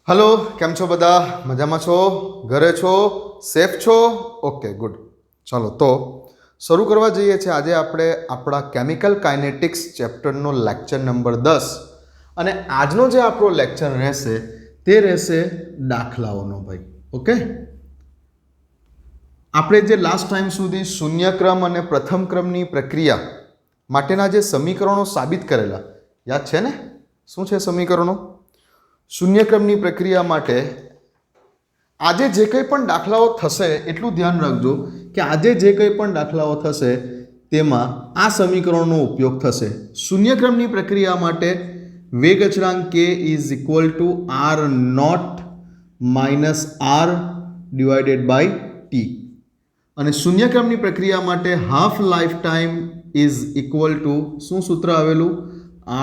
Hello केम छो बदा मजामां छो घरे छो सेफ छो ओके गुड चलो तो शुरू करवा जईए छे आजे आपणे आपणा केमिकल काइनेटिक्स चेप्टरनो लेक्चर नंबर 10 अने आजनो जे आपणो लेक्चर रहेशे ते रहेशे दाखलाओनो भाई ओके। આપણે જે લાસ્ટ ટાઈમ સુધી શૂન્ય ક્રમ અને પ્રથમ ક્રમની પ્રક્રિયા માટેના જે સમીકરણો સાબિત કરેલા યાદ છે ને? શું છે સમીકરણો? શૂન્ય ક્રમની પ્રક્રિયા માટે આજે જે કંઈ પણ દાખલાઓ થશે એટલું ધ્યાન રાખજો કે આજે જે કંઈ પણ દાખલાઓ થશે તેમાં આ સમીકરણનો ઉપયોગ થશે। શૂન્ય ક્રમની પ્રક્રિયા માટે વેગ અચળાંક k is equal to r naught minus r divided by t અને શૂન્ય ક્રમની પ્રક્રિયા માટે half life time is equal to શું સૂત્ર આવેલું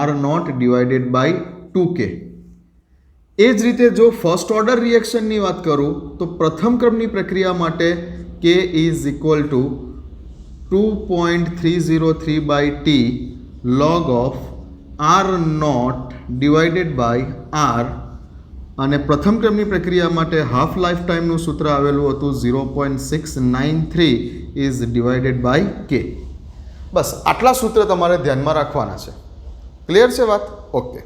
r naught divided by 2k। એ જ રીતે જો ફર્સ્ટ ઓર્ડર રિએક્શનની વાત કરું તો પ્રથમ ક્રમની પ્રક્રિયા માટે k is equal to 2.303 by t log of r naught divided by r અને પ્રથમ ક્રમની પ્રક્રિયા માટે હાફ લાઈફ ટાઈમનું સૂત્ર આવેલું હતું 0.693 ઇઝ ડિવાઇડેડ બાય k। બસ આટલા સૂત્ર તમારે ધ્યાનમાં રાખવાના છે। ક્લિયર છે વાત? ઓકે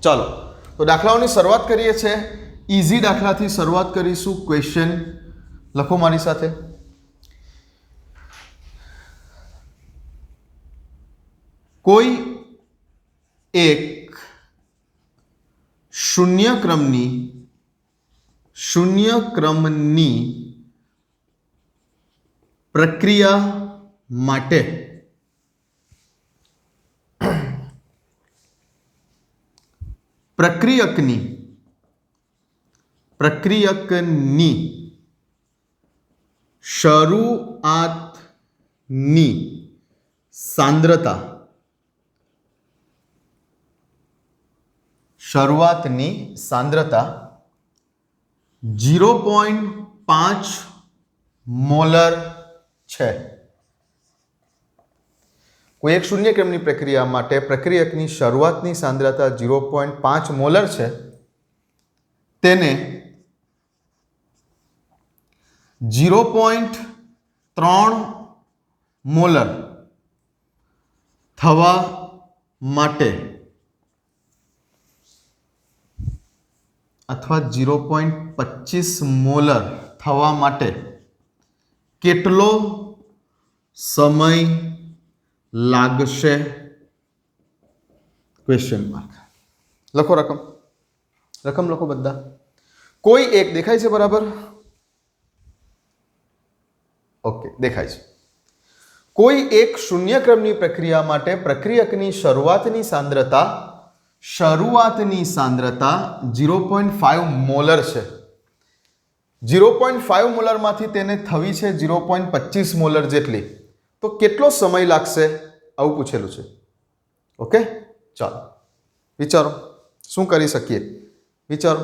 ચાલો તો દાખલાઓની શરૂઆત કરીએ છીએ। ઇઝી દાખલાથી શરૂઆત કરીશું। ક્વેશ્ચન લખો મારી સાથે। કોઈ એક શૂન્ય ક્રમની પ્રક્રિયા માટે પ્રક્રિયકની શરૂઆતની સાંદ્રતા 0.5 મોલર છે। કોઈ એક શૂન્ય ક્રમની પ્રક્રિયા માટે પ્રક્રિયકની શરૂઆતની સાંદ્રતા 0.5 મોલર છે તેને 0.3 મોલર થવા માટે अथवा 0.25 मोलर थवा माटे केटलो समय लागशे? क्वेश्चन मार्क लखो रकम लखो बधा। कोई एक देखाय छे बराबर? ओके देखाय छे। कोई एक शून्य क्रमनी प्रक्रिया माटे प्रक्रियकनी शरूआतनी सांद्रता 0.5 मोलर છે। 0.5 मोलर मांथी तेने थवी छे 0.25 मोलर जेटली तो केटलो समय लागशे आवुं पूछेलुं छे। ओके चलो विचारो शुं करी सकीए विचारो।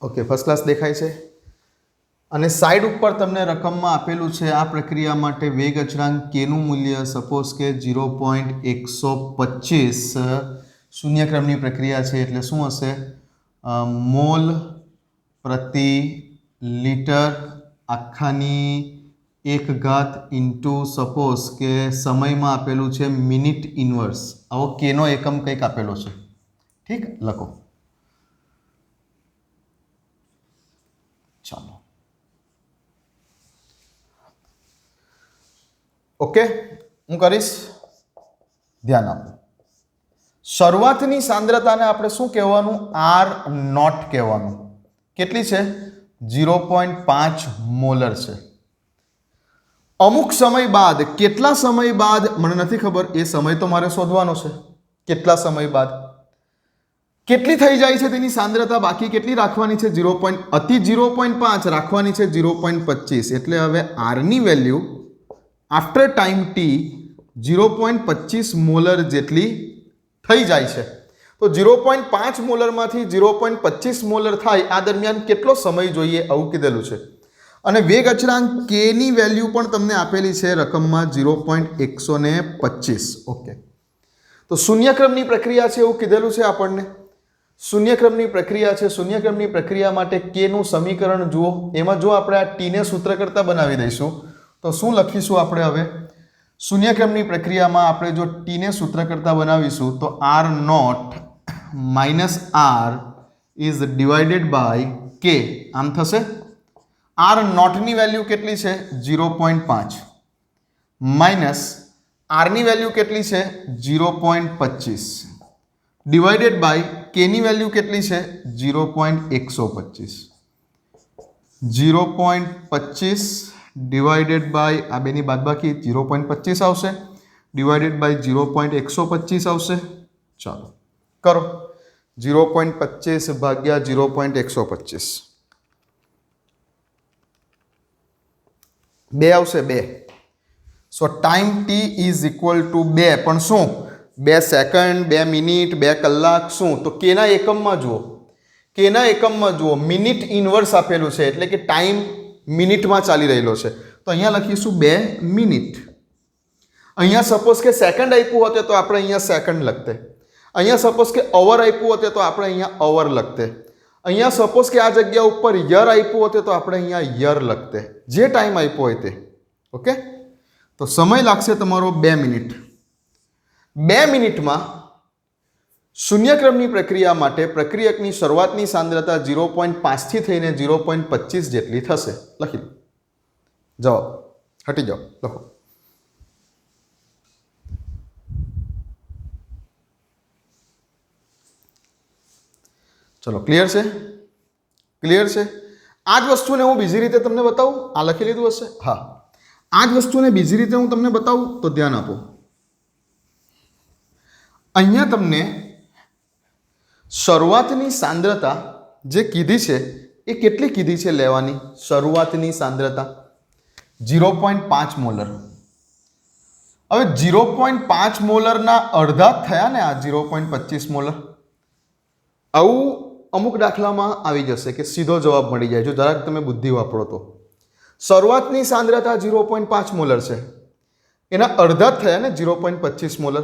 ओके फर्स्ट क्लास देखाय छे અને સાઈડ ઉપર તમને રકમમાં આપેલું છે આ પ્રક્રિયા માટે વેગ અચળાંક k નું મૂલ્ય સપોઝ કે 0.125 શૂન્ય ક્રમની પ્રક્રિયા છે એટલે શું હશે મોલ પ્રતિ લિટર આખાની 1 ઘાત ઇન્ટુ સપોઝ કે સમયમાં આપેલું છે મિનિટ ઇન્વર્સ આવો k નો એકમ કંઈક આપેલો છે। ઠીક લખો ચાલો ओके हूँ करीश ध्यान आपो। शरूआतनी सांद्रताने आपणे शुं कहेवानुं आर नॉट कहेवानुं केटली छे 0.5 मोलर छे। अमुक समय बाद केटला समय बाद मने नथी खबर ए समय तो मारे शोधवानो छे केटला समय बाद केटली थई जाय छे तेनी सांद्रता बाकी केटली राखवानी छे 0.5 राखवानी छे 0.25 एटले हवे आर नी value after time t 0.25 molar जेटली थई जाय छे। तो 0.5 मोलर मांथी 0.25 मोलर थाय आ दरमियान केटलो समय जोईए आवुं कीधेलुं छे। અને વેગ અચળાંક k ની વેલ્યુ પણ તમને આપેલી છે રકમમાં 0.125. ઓકે, તો શૂન્યક્રમની પ્રક્રિયા છે એવું કીધેલું છે આપણને. શૂન્યક્રમની પ્રક્રિયા છે. શૂન્યક્રમની પ્રક્રિયા માટે k નું સમીકરણ જુઓ. એમાં જો આપણે આ t ને સૂત્ર કરતા બનાવી દઈશું તો શું લખીશું આપણે હવે? શૂન્યક્રમની પ્રક્રિયામાં આપણે જો t ને સૂત્ર કરતા બનાવીશું તો r naught minus r is divided by k. આમ થશે. r નોટની વેલ્યુ કેટલી છે? 0.5 માઇનસ r ની વેલ્યુ કેટલી છે? 0.25 ડિવાઇડેડ બાય k ની વેલ્યુ કેટલી છે? 0.125. 0.25 ડિવાઇડેડ બાય આ બેની બાદબાકી 0.25 આવશે, ડિવાઇડેડ બાય 0.125 આવશે. ચાલો કરો. 0.25 ભાગ્યા 0.125 2 આવશે. 2. So time t is equal to 2. પણ શું? 2 સેકન્ડ, 2 મિનિટ, 2 કલાક, શું? તો k ના એકમમાં જુઓ. k ના એકમમાં જુઓ. મિનિટ ઇનવર્સ આપેલું છે એટલે કે ટાઈમ મિનિટમાં ચાલી રહેલો છે. તો અહીંયા લખીશું 2 મિનિટ. અહીંયા સપોઝ કે સેકન્ડ આપ્યું હોતે તો આપણે અહીંયા સેકન્ડ લખતે. અહીંયા સપોઝ કે અવર આપ્યું હોતે તો આપણે અહીંયા અવર લખતે. અહીંયા સપોઝ કે આ જગ્યા ઉપર યર આપ્યું હોતે તો આપણે અહીંયા યર લખતે. જે ટાઈમ આપ્યો હોય તે. ઓકે, તો સમય લાગશે તમારો 2 મિનિટ. 2 મિનિટમાં શૂન્યક્રમની પ્રક્રિયા માટે પ્રક્રિયકની શરૂઆતની સાંદ્રતા 0.5 થી થઈને 0.25 જેટલી થશે. લખી લો. જવાબ હટી જાઓ. લખો. ચલો, ક્લિયર છે? ક્લિયર છે? આ જ વસ્તુને હું બીજી રીતે તમને બતાવું. આ લખી લીધું હશે? હા. આ જ વસ્તુને બીજી રીતે હું તમને બતાવું તો ધ્યાન આપો. અહીંયા તમને શરૂઆતની સાંદ્રતા જે કીધી છે એ કેટલી કીધી છે લેવાની? શરૂઆતની સાંદ્રતા 0.5 મોલર. હવે 0.5 મોલરના અડધા જ થયા ને આ 0.25 મોલર. આવું અમુક દાખલામાં આવી જશે કે સીધો જવાબ મળી જાય જો જરાક તમે બુદ્ધિ વાપરો તો. શરૂઆતની સાંદ્રતા 0.5 મોલર છે, એના અડધા જ થયા ને 0.25 મોલર.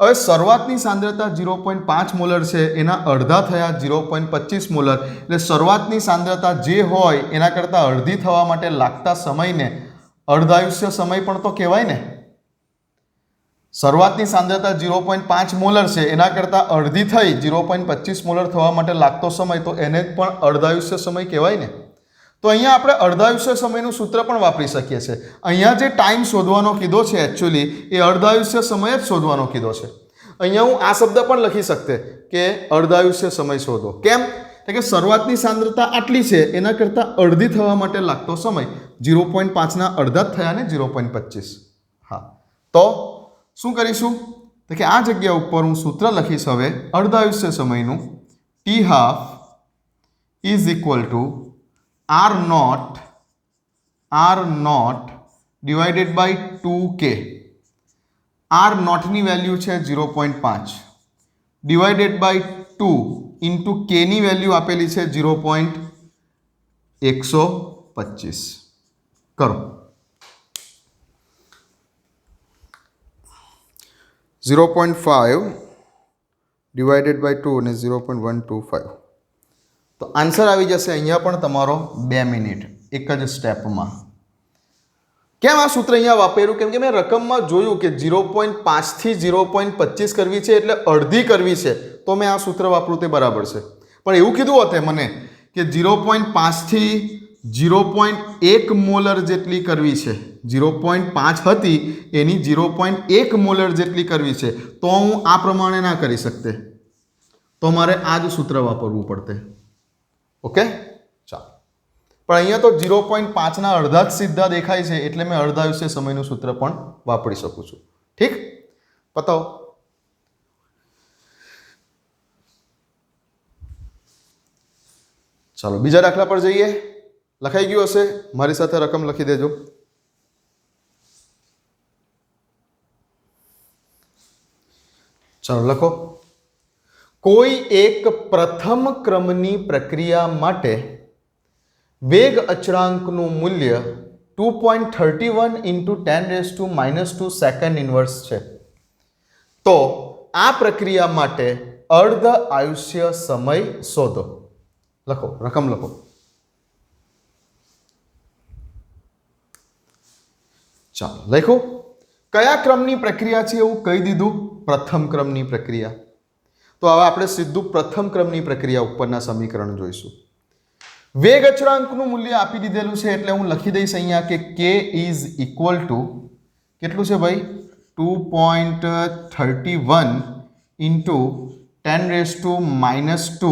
હવે શરૂઆતની સાંદ્રતા 0.5 મોલર છે, એના અડધા થયા 0.25 મોલર. એટલે શરૂઆતની સાંદ્રતા જે હોય એના કરતાં અડધી થવા માટે લાગતા સમયને અર્ધાયુષ્ય સમય પણ તો કહેવાય ને. શરૂઆતની સાંદ્રતા 0.5 મોલર છે, એના કરતાં અડધી થઈ 0.25 મોલર થવા માટે લાગતો સમય તો એને પણ અર્ધાયુષ્ય સમય કહેવાય ને. તો અહીંયા આપણે અર્ધાયુષ્ય સમયનું સૂત્ર પણ વાપરી શકીએ છીએ. અહીંયા જે ટાઈમ શોધવાનો કીધો છે એકચ્યુઅલી એ અર્ધાયુષ્ય સમય જ શોધવાનો કીધો છે. અહીંયા હું આ શબ્દ પણ લખી શકતે કે અર્ધાયુષ્ય સમય શોધો. કેમ? કે શરૂઆતની સાંદ્રતા આટલી છે, એના કરતાં અડધી થવા માટે લાગતો સમય 0.5ના અડધા જ થયા ને 0.25. હા, તો શું કરીશું? તો કે આ જગ્યા ઉપર હું સૂત્ર લખીશ હવે અર્ધાયુષ્ય સમયનું. T half is equal to R naught divided by 2k. R નોટની વેલ્યુ છે 0.5 ડિવાઇડેડ બાય 2 ઇન્ટુ k ની વેલ્યુ આપેલી છે 0.125. કરો. 0.5 ડિવાઇડેડ બાય 2 અને 0.125. તો આન્સર આવી જશે અહીંયા પણ તમારો 2 મિનિટ એક જ સ્ટેપમાં. કેમ આ સૂત્ર અહીંયા વાપર્યું? કેમ કે મેં રકમમાં જોયું કે 0.5 થી 0.25 કરવી છે એટલે અડધી કરવી છે, તો મેં આ સૂત્ર વાપરું તે બરાબર છે. પણ એવું કીધું હોતે મને કે 0.5 થી 0.1 મોલર જેટલી કરવી છે, 0.5 હતી એની 0.1 મોલર જેટલી કરવી છે, તો હું આ પ્રમાણે ના કરી શકતે, તો મારે આ જ સૂત્ર વાપરવું પડતે. ઓકે, ચાલો. પણ અહીંયા તો 0.5ના અડધા જ સીધા દેખાય છે એટલે મેં અર્ધાયુષ્ય સમયનું સૂત્ર પણ વાપરી શકું છું. ઠીક, પતાવો. ચાલો બીજા દાખલા પર જઈએ. લખાઈ ગયું હશે? મારી સાથે રકમ લખી દેજો. ચાલો લખો. કોઈ એક પ્રથમ ક્રમની પ્રક્રિયા માટે વેગ અચળાંકનું મૂલ્ય 2.31 ઇન્ટુ 10⁻² સેકન્ડ ઇન્વર્સ છે, તો આ પ્રક્રિયા માટે અર્ધ આયુષ્ય સમય શોધો. લખો, રકમ લખો. ચાલો લખો. કયા ક્રમની પ્રક્રિયા છે એવું કહી દીધું, પ્રથમ ક્રમની પ્રક્રિયા. તો હવે આપણે સીધું પ્રથમ ક્રમની પ્રક્રિયા ઉપરના સમીકરણ જોઈશું. વેગ અચળાંકનું મૂલ્ય આપી દીધેલું છે એટલે હું લખી દઈશ અહીંયા કે k ઇઝ ઇક્વલ ટુ કેટલું છે ભાઈ, 2.31 ઇન્ટુ 10⁻²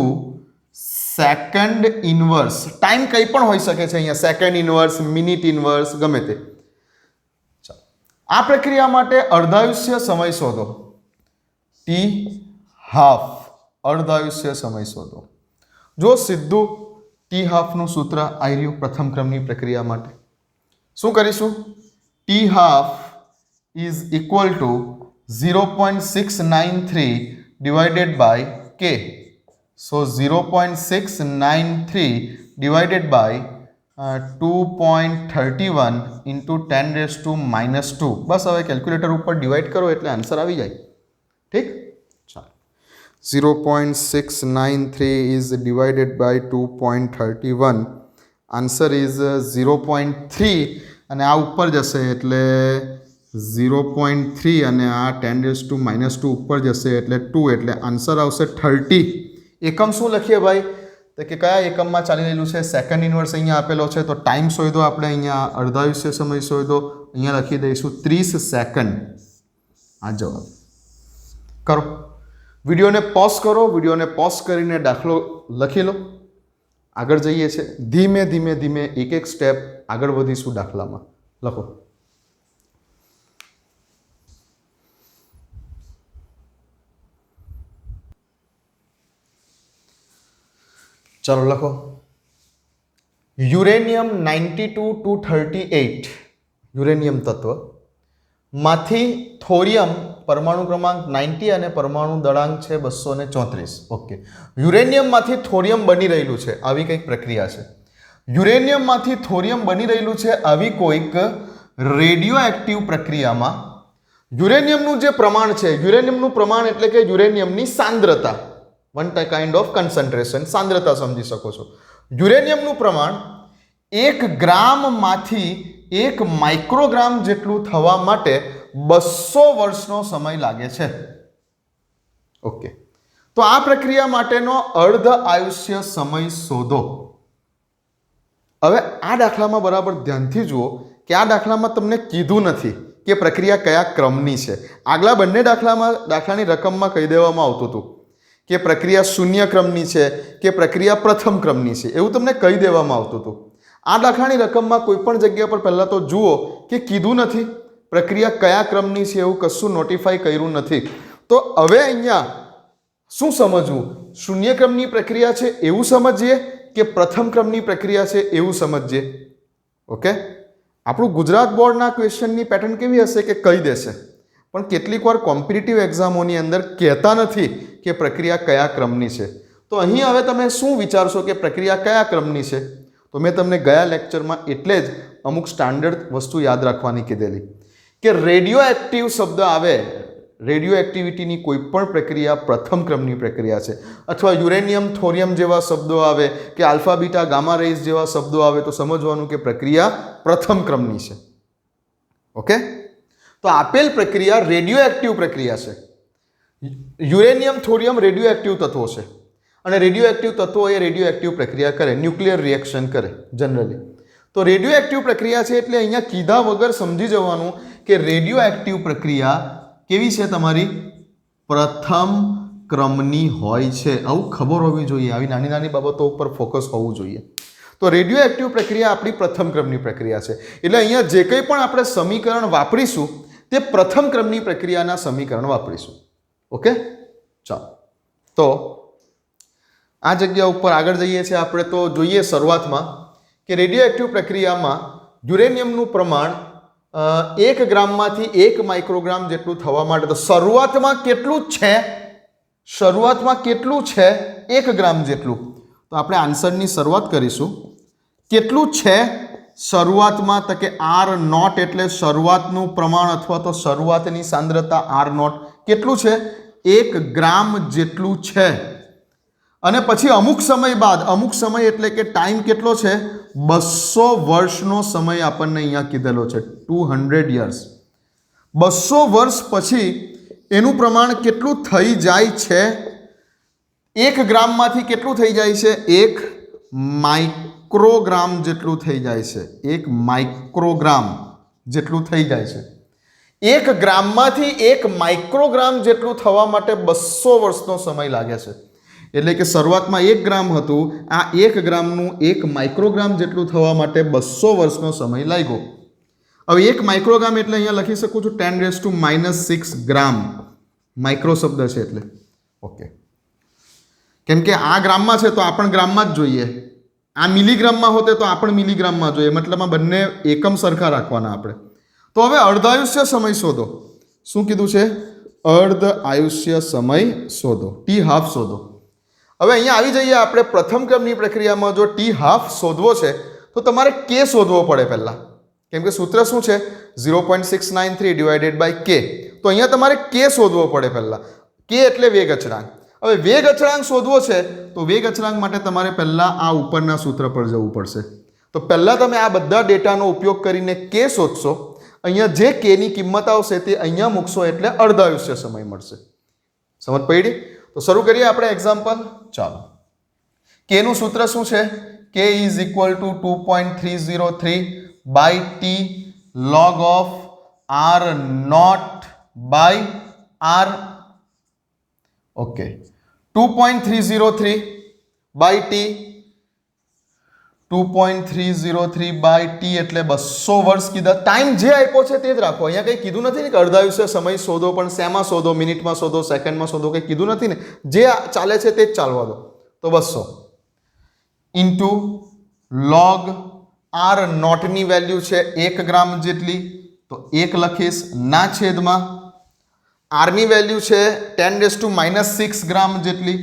સેકન્ડ ઇન્વર્સ. ટાઈમ કંઈ પણ હોઈ શકે છે અહીંયા, સેકન્ડ ઇન્વર્સ, મિનિટ ઇન્વર્સ, ગમે તે. આ પ્રક્રિયા માટે અર્ધાયુષ્ય સમય શોધો. ટી હાફ અર્ધાયુષ્ય સમય શોધો. જો સીધું ટી હાફનું સૂત્ર આવી રહ્યું પ્રથમ ક્રમની પ્રક્રિયા માટે. શું કરીશું? T half is equal to 0.693 divided by k. So 0.693 divided by 2.31 into 10⁻². બસ હવે કેલ્ક્યુલેટર ઉપર ડિવાઈડ કરો એટલે આન્સર આવી જાય. ઠીક, ચાલો. 0.693 is divided by 2.31. Answer is 0.3 અને આ ઉપર જશે એટલે 0.3 અને આ 10⁻² ઉપર જશે એટલે 2 એટલે આન્સર આવશે 30. એકમ શું લખીએ ભાઈ? તો કે કયા એકમમાં ચાલી રહેલું છે? સેકન્ડ ઇન્વર્સ અહીંયા આપેલો છે, તો ટાઈમ શોધો આપણે અહીંયા, અર્ધાયુષ્ય સમય શોધો. અહીંયા લખી દઈશું 30 સેકન્ડ. આ જવાબ. કરો, વિડીયોને પોઝ કરો, વિડીયોને પોઝ કરીને દાખલો લખી લો. આગળ જઈએ છે, ધીમે ધીમે ધીમે એક એક સ્ટેપ આગળ વધીશું દાખલામાં. લખો. ચાલો લખો. યુરેનિયમ 92-238 યુરેનિયમ તત્વ માંથી થોરિયમ પરમાણુ ક્રમાંક 90 અને પરમાણુ દળાંક છે 234. ઓકે, યુરેનિયમમાંથી થોરિયમ બની રહેલું છે, આવી કંઈક પ્રક્રિયા છે. યુરેનિયમમાંથી થોરિયમ બની રહેલું છે આવી કોઈક રેડિયો એક્ટિવ પ્રક્રિયામાં યુરેનિયમનું જે પ્રમાણ છે, યુરેનિયમનું પ્રમાણ એટલે કે યુરેનિયમની સાંદ્રતા, વન કાઇન્ડ ઓફ કન્સન્ટ્રેશન, સાંદ્રતા સમજી શકો છો. યુરેનિયમનું પ્રમાણ 1 ગ્રામમાંથી 1 માઇક્રોગ્રામ જેટલું થવા માટે 200 વર્ષનો સમય લાગે છે. ઓકે, તો આ પ્રક્રિયા માટેનો અર્ધ આયુષ્ય સમય શોધો. હવે આ દાખલામાં બરાબર ધ્યાનથી જુઓ કે આ દાખલામાં તમને કીધું નથી કે પ્રક્રિયા કયા ક્રમની છે. આગલા બંને દાખલાની રકમમાં કહી દેવામાં આવતું હતું કે પ્રક્રિયા શૂન્ય ક્રમની છે કે પ્રક્રિયા પ્રથમ ક્રમની છે, એવું તમને કહી દેવામાં આવતું હતું. આ દાખલાની રકમમાં કોઈ પણ જગ્યા પર પહેલાં તો જુઓ કે કીધું નથી પ્રક્રિયા કયા ક્રમની છે, એવું કશું નોટિફાઈ કર્યું નથી. તો હવે અહીંયા શું સમજવું? શૂન્ય ક્રમની પ્રક્રિયા છે એવું સમજીએ કે પ્રથમ ક્રમની પ્રક્રિયા છે એવું સમજીએ. ઓકે, આપણું ગુજરાત બોર્ડના ક્વેશ્ચનની પેટર્ન કેવી હશે કે કહી દેશે, પણ કેટલીક વાર કોમ્પિટિટિવ એક્ઝામોની અંદર કહેતા નથી કે પ્રક્રિયા કયા ક્રમની છે. તો અહીં હવે તમે શું વિચારશો કે પ્રક્રિયા કયા ક્રમની છે? તો મેં તમને ગયા લેક્ચરમાં એટલે જ અમુક સ્ટાન્ડર્ડ વસ્તુ યાદ રાખવાની કીધેલી કે રેડિયો એક્ટિવ શબ્દ આવે, રેડિયો એક્ટિવિટીની કોઈ પણ પ્રક્રિયા પ્રથમ ક્રમની પ્રક્રિયા છે. અથવા યુરેનિયમ થોરિયમ જેવા શબ્દો આવે કે આલ્ફા બીટા ગામા રેઝ જેવા શબ્દો આવે તો સમજવાનું કે પ્રક્રિયા પ્રથમ ક્રમની છે. ઓકે, તો આપેલ પ્રક્રિયા રેડિયો એક્ટિવ પ્રક્રિયા છે. યુરેનિયમ થોરિયમ રેડિયો એક્ટિવ તત્વો છે અને રેડિયો એક્ટિવ તત્વો એ રેડિયો એક્ટિવ પ્રક્રિયા કરે, ન્યુક્લિયર રિએક્શન કરે જનરલી. તો રેડિયો એક્ટિવ પ્રક્રિયા છે એટલે અહીંયા કીધા વગર સમજી જવાનું કે રેડિયો એક્ટિવ પ્રક્રિયા કેવી છે તમારી? પ્રથમ ક્રમની હોય છે. આવું ખબર હોવી જોઈએ, આવી નાની નાની બાબતો ઉપર ફોકસ હોવું જોઈએ. તો રેડિયો એક્ટિવ પ્રક્રિયા આપણી પ્રથમ ક્રમની પ્રક્રિયા છે. એટલે અહીંયા જે કંઈ પણ આપણે સમીકરણ વાપરીશું તે પ્રથમ ક્રમની પ્રક્રિયાના સમીકરણ વાપરીશું. ઓકે, ચાલો તો આ જગ્યા ઉપર આગળ જઈએ છીએ આપણે. તો જોઈએ શરૂઆતમાં કે રેડિયો એક્ટિવ પ્રક્રિયામાં યુરેનિયમનું પ્રમાણ 1 ગ્રામમાંથી 1 માઇક્રોગ્રામ જેટલું થવા માટે તો શરૂઆતમાં કેટલું છે? શરૂઆતમાં કેટલું છે? 1 ગ્રામ જેટલું. તો આપણે આન્સરની શરૂઆત કરીશું કેટલું છે શરૂઆતમાં? તો કે આર નોટ એટલે શરૂઆતનું પ્રમાણ અથવા તો શરૂઆતની સાંદ્રતા આર નોટ કેટલું છે? 1 ગ્રામ જેટલું છે. અને પછી અમુક સમય બાદ, અમુક સમય એટલે કે ટાઈમ કેટલો છે? 200 વર્ષનો સમય આપણને અહીંયા કીધેલો છે, 200 યર્સ. 200 વર્ષ પછી એનું પ્રમાણ કેટલું થઈ જાય છે? 1 ગ્રામમાંથી કેટલું થઈ જાય છે? 1 માઇક્રોગ્રામ જેટલું થઈ જાય છે. 1 માઇક્રોગ્રામ જેટલું થઈ જાય છે. 1 ગ્રામમાંથી 1 માઇક્રોગ્રામ જેટલું થવા માટે 200 વર્ષનો સમય લાગે છે. એટલે કે શરૂઆતમાં 1 ગ્રામ હતું, આ 1 ગ્રામનું 1 માઇક્રોગ્રામ જેટલું થવા માટે 200 વર્ષનો સમય લાગ્યો. હવે 1 માઇક્રોગ્રામ એટલે અહીંયા લખી શકું છું 10⁻⁻6 ગ્રામ. માઇક્રો શબ્દ છે એટલે ઓકે, કેમ કે આ ગ્રામમાં છે તો આપણે ગ્રામમાં જ જોઈએ, આ મિલીગ્રામમાં હોતે તો આપણે મિલીગ્રામમાં જોઈએ, મતલબમાં બંને એકમ સરખા રાખવાના આપણે. તો હવે અર્ધ આયુષ્ય સમય શોધો. શું કીધું છે? અર્ધ આયુષ્ય સમય શોધો, ટી હાફ શોધો. હવે અહીંયા આવી જઈએ આપણે પ્રથમ ક્રમની પ્રક્રિયામાં. જો ટી હાફ શોધવો છે તો તમારે કે શોધવો પડે પહેલા, કેમ કે સૂત્ર શું છે? 0.693 ડિવાઇડેડ બાય કે. તો અહીંયા તમારે કે શોધવો પડે પહેલા. કે એટલે વેગ અચળાંક. હવે વેગ અચળાંક શોધવો છે તો વેગ અચળાંક માટે તમારે પહેલા આ ઉપરના સૂત્ર પર જવું પડશે. તો પહેલા તમે આ બધા ડેટાનો ઉપયોગ કરીને કે શોધશો. અહીંયા જે કે ની કિંમત આવશે તે અહીંયા મૂકશો એટલે અર્ધ આયુષ્ય સમય મળશે. સમજ પડી? તો શરૂ કરીએ આપણે એક્ઝામ્પલ. ચાલો, કે નું સૂત્ર શું છે? K is equal to 2.303 by t log of R naught by R. Okay, 2.303 by t, 2.303 by t એટલે 200 વર્ષ કીધા. ટાઈમ જે આપ્યો છે તે જ રાખો. અહીંયા કંઈ કીધું નથી ને કે અર્ધાયુષ્ય સમય શોધો, પણ શેમાં શોધો? મિનિટમાં શોધો, સેકન્ડમાં શોધો, કંઈ કીધું નથી ને. જે ચાલે છે તે જ ચાલવા દો. તો 200 ઇન્ટુ લોગ આર નોટની વેલ્યુ છે 1 ગ્રામ જેટલી, તો 1 લખીશ, ના છેદમાં આરની વેલ્યુ છે 10⁻⁻6 ગ્રામ જેટલી,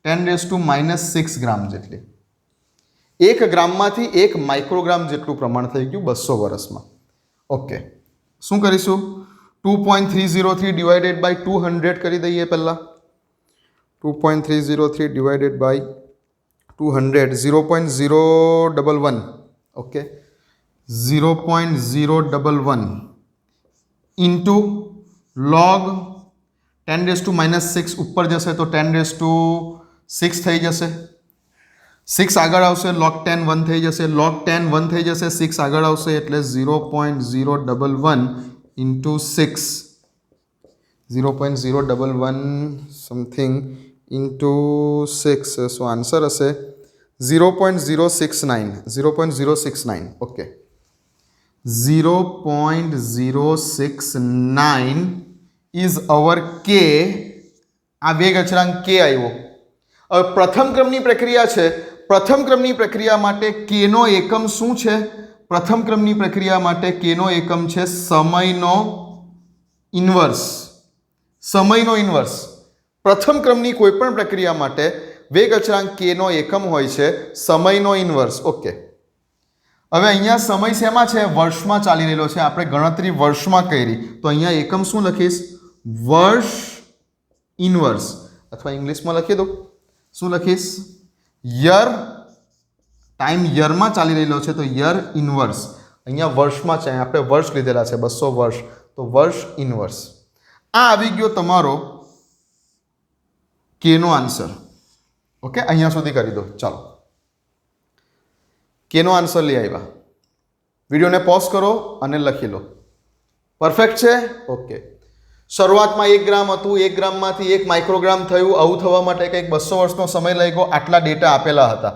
10⁻⁻6 ગ્રામ જેટલી. 1 ગ્રામમાંથી 1 માઇક્રોગ્રામ જેટલું પ્રમાણ થઈ ગયું 200 વર્ષમાં. ઓકે, શું કરીશું? 2.303 ડિવાઇડેડ બાય 200 કરી દઈએ પહેલા. 2.303 divided by 200, 0.011. Okay, 0.011 into log 10⁻⁻6 ઉપર જશે તો 10⁻6 થઈ જશે. 6 આગળ આવશે, log 10 1 થઈ જશે, log 10 1 થઈ જશે, 6 આગળ આવશે એટલે 0.011 ઇન્ટુ 6, 0.011 સમથિંગ ઇન્ટુ 6. સો આન્સર હશે 0.069. ઓકે, 0.069 ઇઝ અવર કે. આ વેગ અચળાંક કે આવ્યો. હવે પ્રથમ ક્રમની પ્રક્રિયા છે. પ્રથમ ક્રમની પ્રક્રિયા માટે કે નો એકમ શું છે? પ્રથમ ક્રમની પ્રક્રિયા માટે કે નો એકમ છે સમયનો ઇન્વર્સ. સમયનો ઇન્વર્સ. પ્રથમ ક્રમની કોઈ પણ પ્રક્રિયા માટે વેગ અચળાંક કે નો એકમ હોય છે સમયનો ઇન્વર્સ. ઓકે, હવે અહીંયા સમય શેમાં છે? વર્ષમાં ચાલી રહેલો છે. આપણે ગણતરી વર્ષમાં કરી, તો અહીંયા એકમ શું લખીશ? વર્ષ ઇન્વર્સ, અથવા ઇંગ્લિશમાં લખી દો. શું લખીશ? યર. ટાઈમ યરમાં ચાલી રહેલો છે તો યર ઇન્વર્સ. અહીંયા વર્ષમાં છે, આપણે વર્ષ લીધેલા છે 200 વર્ષ, તો વર્ષ ઇન્વર્સ. આ આવી ગયો તમારો કે નો આન્સર. ઓકે, અહીંયા સુધી કરી દો. ચાલો, કે નો આન્સર લઈ આવ્યા. વિડીયોને પોઝ કરો અને લખી લો. પરફેક્ટ છે? ઓકે. શરૂઆતમાં 1 ગ્રામ હતું, 1 ગ્રામમાંથી 1 માઇક્રોગ્રામ થયું. આવું થવા માટે કંઈક 200 વર્ષનો સમય લાગ્યો. આટલા ડેટા આપેલા હતા.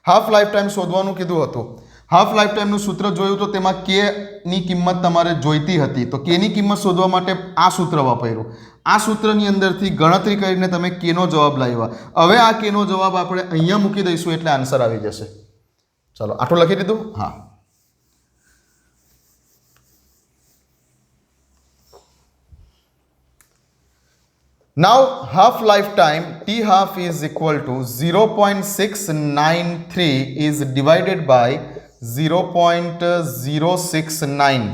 હાફ લાઈફ ટાઈમ શોધવાનું કીધું હતું. હાફ લાઈફ ટાઈમનું સૂત્ર જોયું તો તેમાં કે ની કિંમત તમારે જોઈતી હતી, તો કે ની કિંમત શોધવા માટે આ સૂત્ર વાપર્યું. આ સૂત્રની અંદરથી ગણતરી કરીને તમે કે નો જવાબ લાવ્યા. હવે આ કે નો જવાબ આપણે અહીંયા મૂકી દઈશું એટલે આન્સર આવી જશે. ચલો, આટલું લખી દીધું? હા. Now half lifetime T half is equal to 0.693 is divided by 0.069.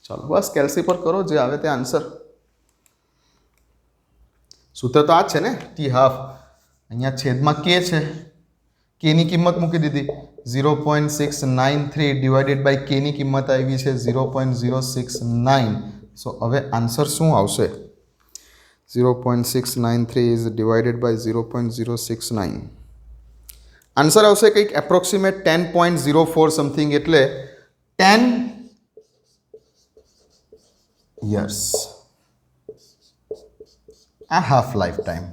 ચાલો બસ કેલ્સી પર કરો, જે આવે તે આન્સર. સૂત્ર તો આ જ છે ને, ટી હાફ. અહીંયા છેદમાં કે છે, કેની કિંમત મૂકી દીધી 0.693 ડિવાઇડેડ બાય કેની કિંમત આવી છે 0.069. સો હવે આન્સર શું આવશે? 0.693 ઇઝ ડિવાઇડેડ બાય 0.069. આન્સર આવશે કંઈક એપ્રોક્સિમેટ 10.04 સમથિંગ, એટલે 10 યર્સ. આ હાફ લાઈફ ટાઈમ.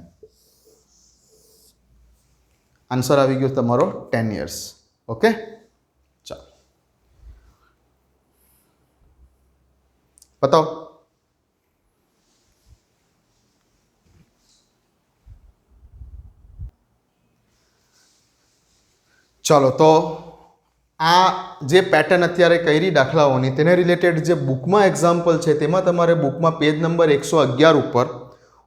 આન્સર આવી ગયો તમારો 10 યર્સ. ઓકે, ચાલો બતાવો. ચાલો તો આ જે પેટર્ન અત્યારે કરી દાખલાઓની, તેને રિલેટેડ જે બુકમાં એક્ઝામ્પલ છે, તેમાં તમારે બુકમાં પેજ નંબર 111 ઉપર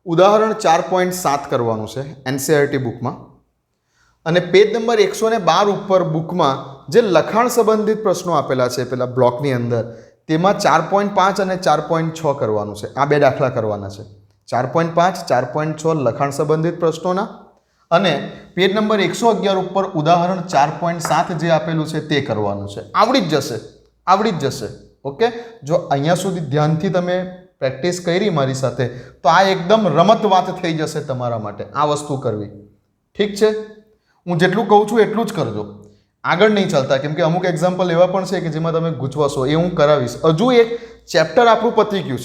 ઉદાહરણ 4.7 કરવાનું છે એનસીઈઆરટી બુકમાં, અને પેજ નંબર 112 ઉપર બુકમાં જે લખાણ સંબંધિત પ્રશ્નો આપેલા છે પેલા બ્લોકની અંદર, તેમાં 4.5 અને 4.6 કરવાનું છે. આ બે દાખલા કરવાના છે, 4.5 4.6 લખાણ સંબંધિત પ્રશ્નોના, અને પેજ નંબર 111 ઉપર ઉદાહરણ 4.7 જે આપેલું છે તે કરવાનું છે. આવડી જ જશે. ઓકે, જો અહીંયા સુધી ધ્યાનથી તમે પ્રેક્ટિસ કરી મારી સાથે, તો આ એકદમ રમત વાત થઈ જશે તમારા માટે આ વસ્તુ કરવી. ઠીક છે, હું જેટલું કહું છું એટલું જ કરજો, આગળ નહીં ચાલતા, કેમ કે અમુક એક્ઝામ્પલ એવા પણ છે કે જેમાં તમે ગૂંચવાશો, એ હું કરાવીશ. હજુ એક ચેપ્ટર આપણું પતી ગયું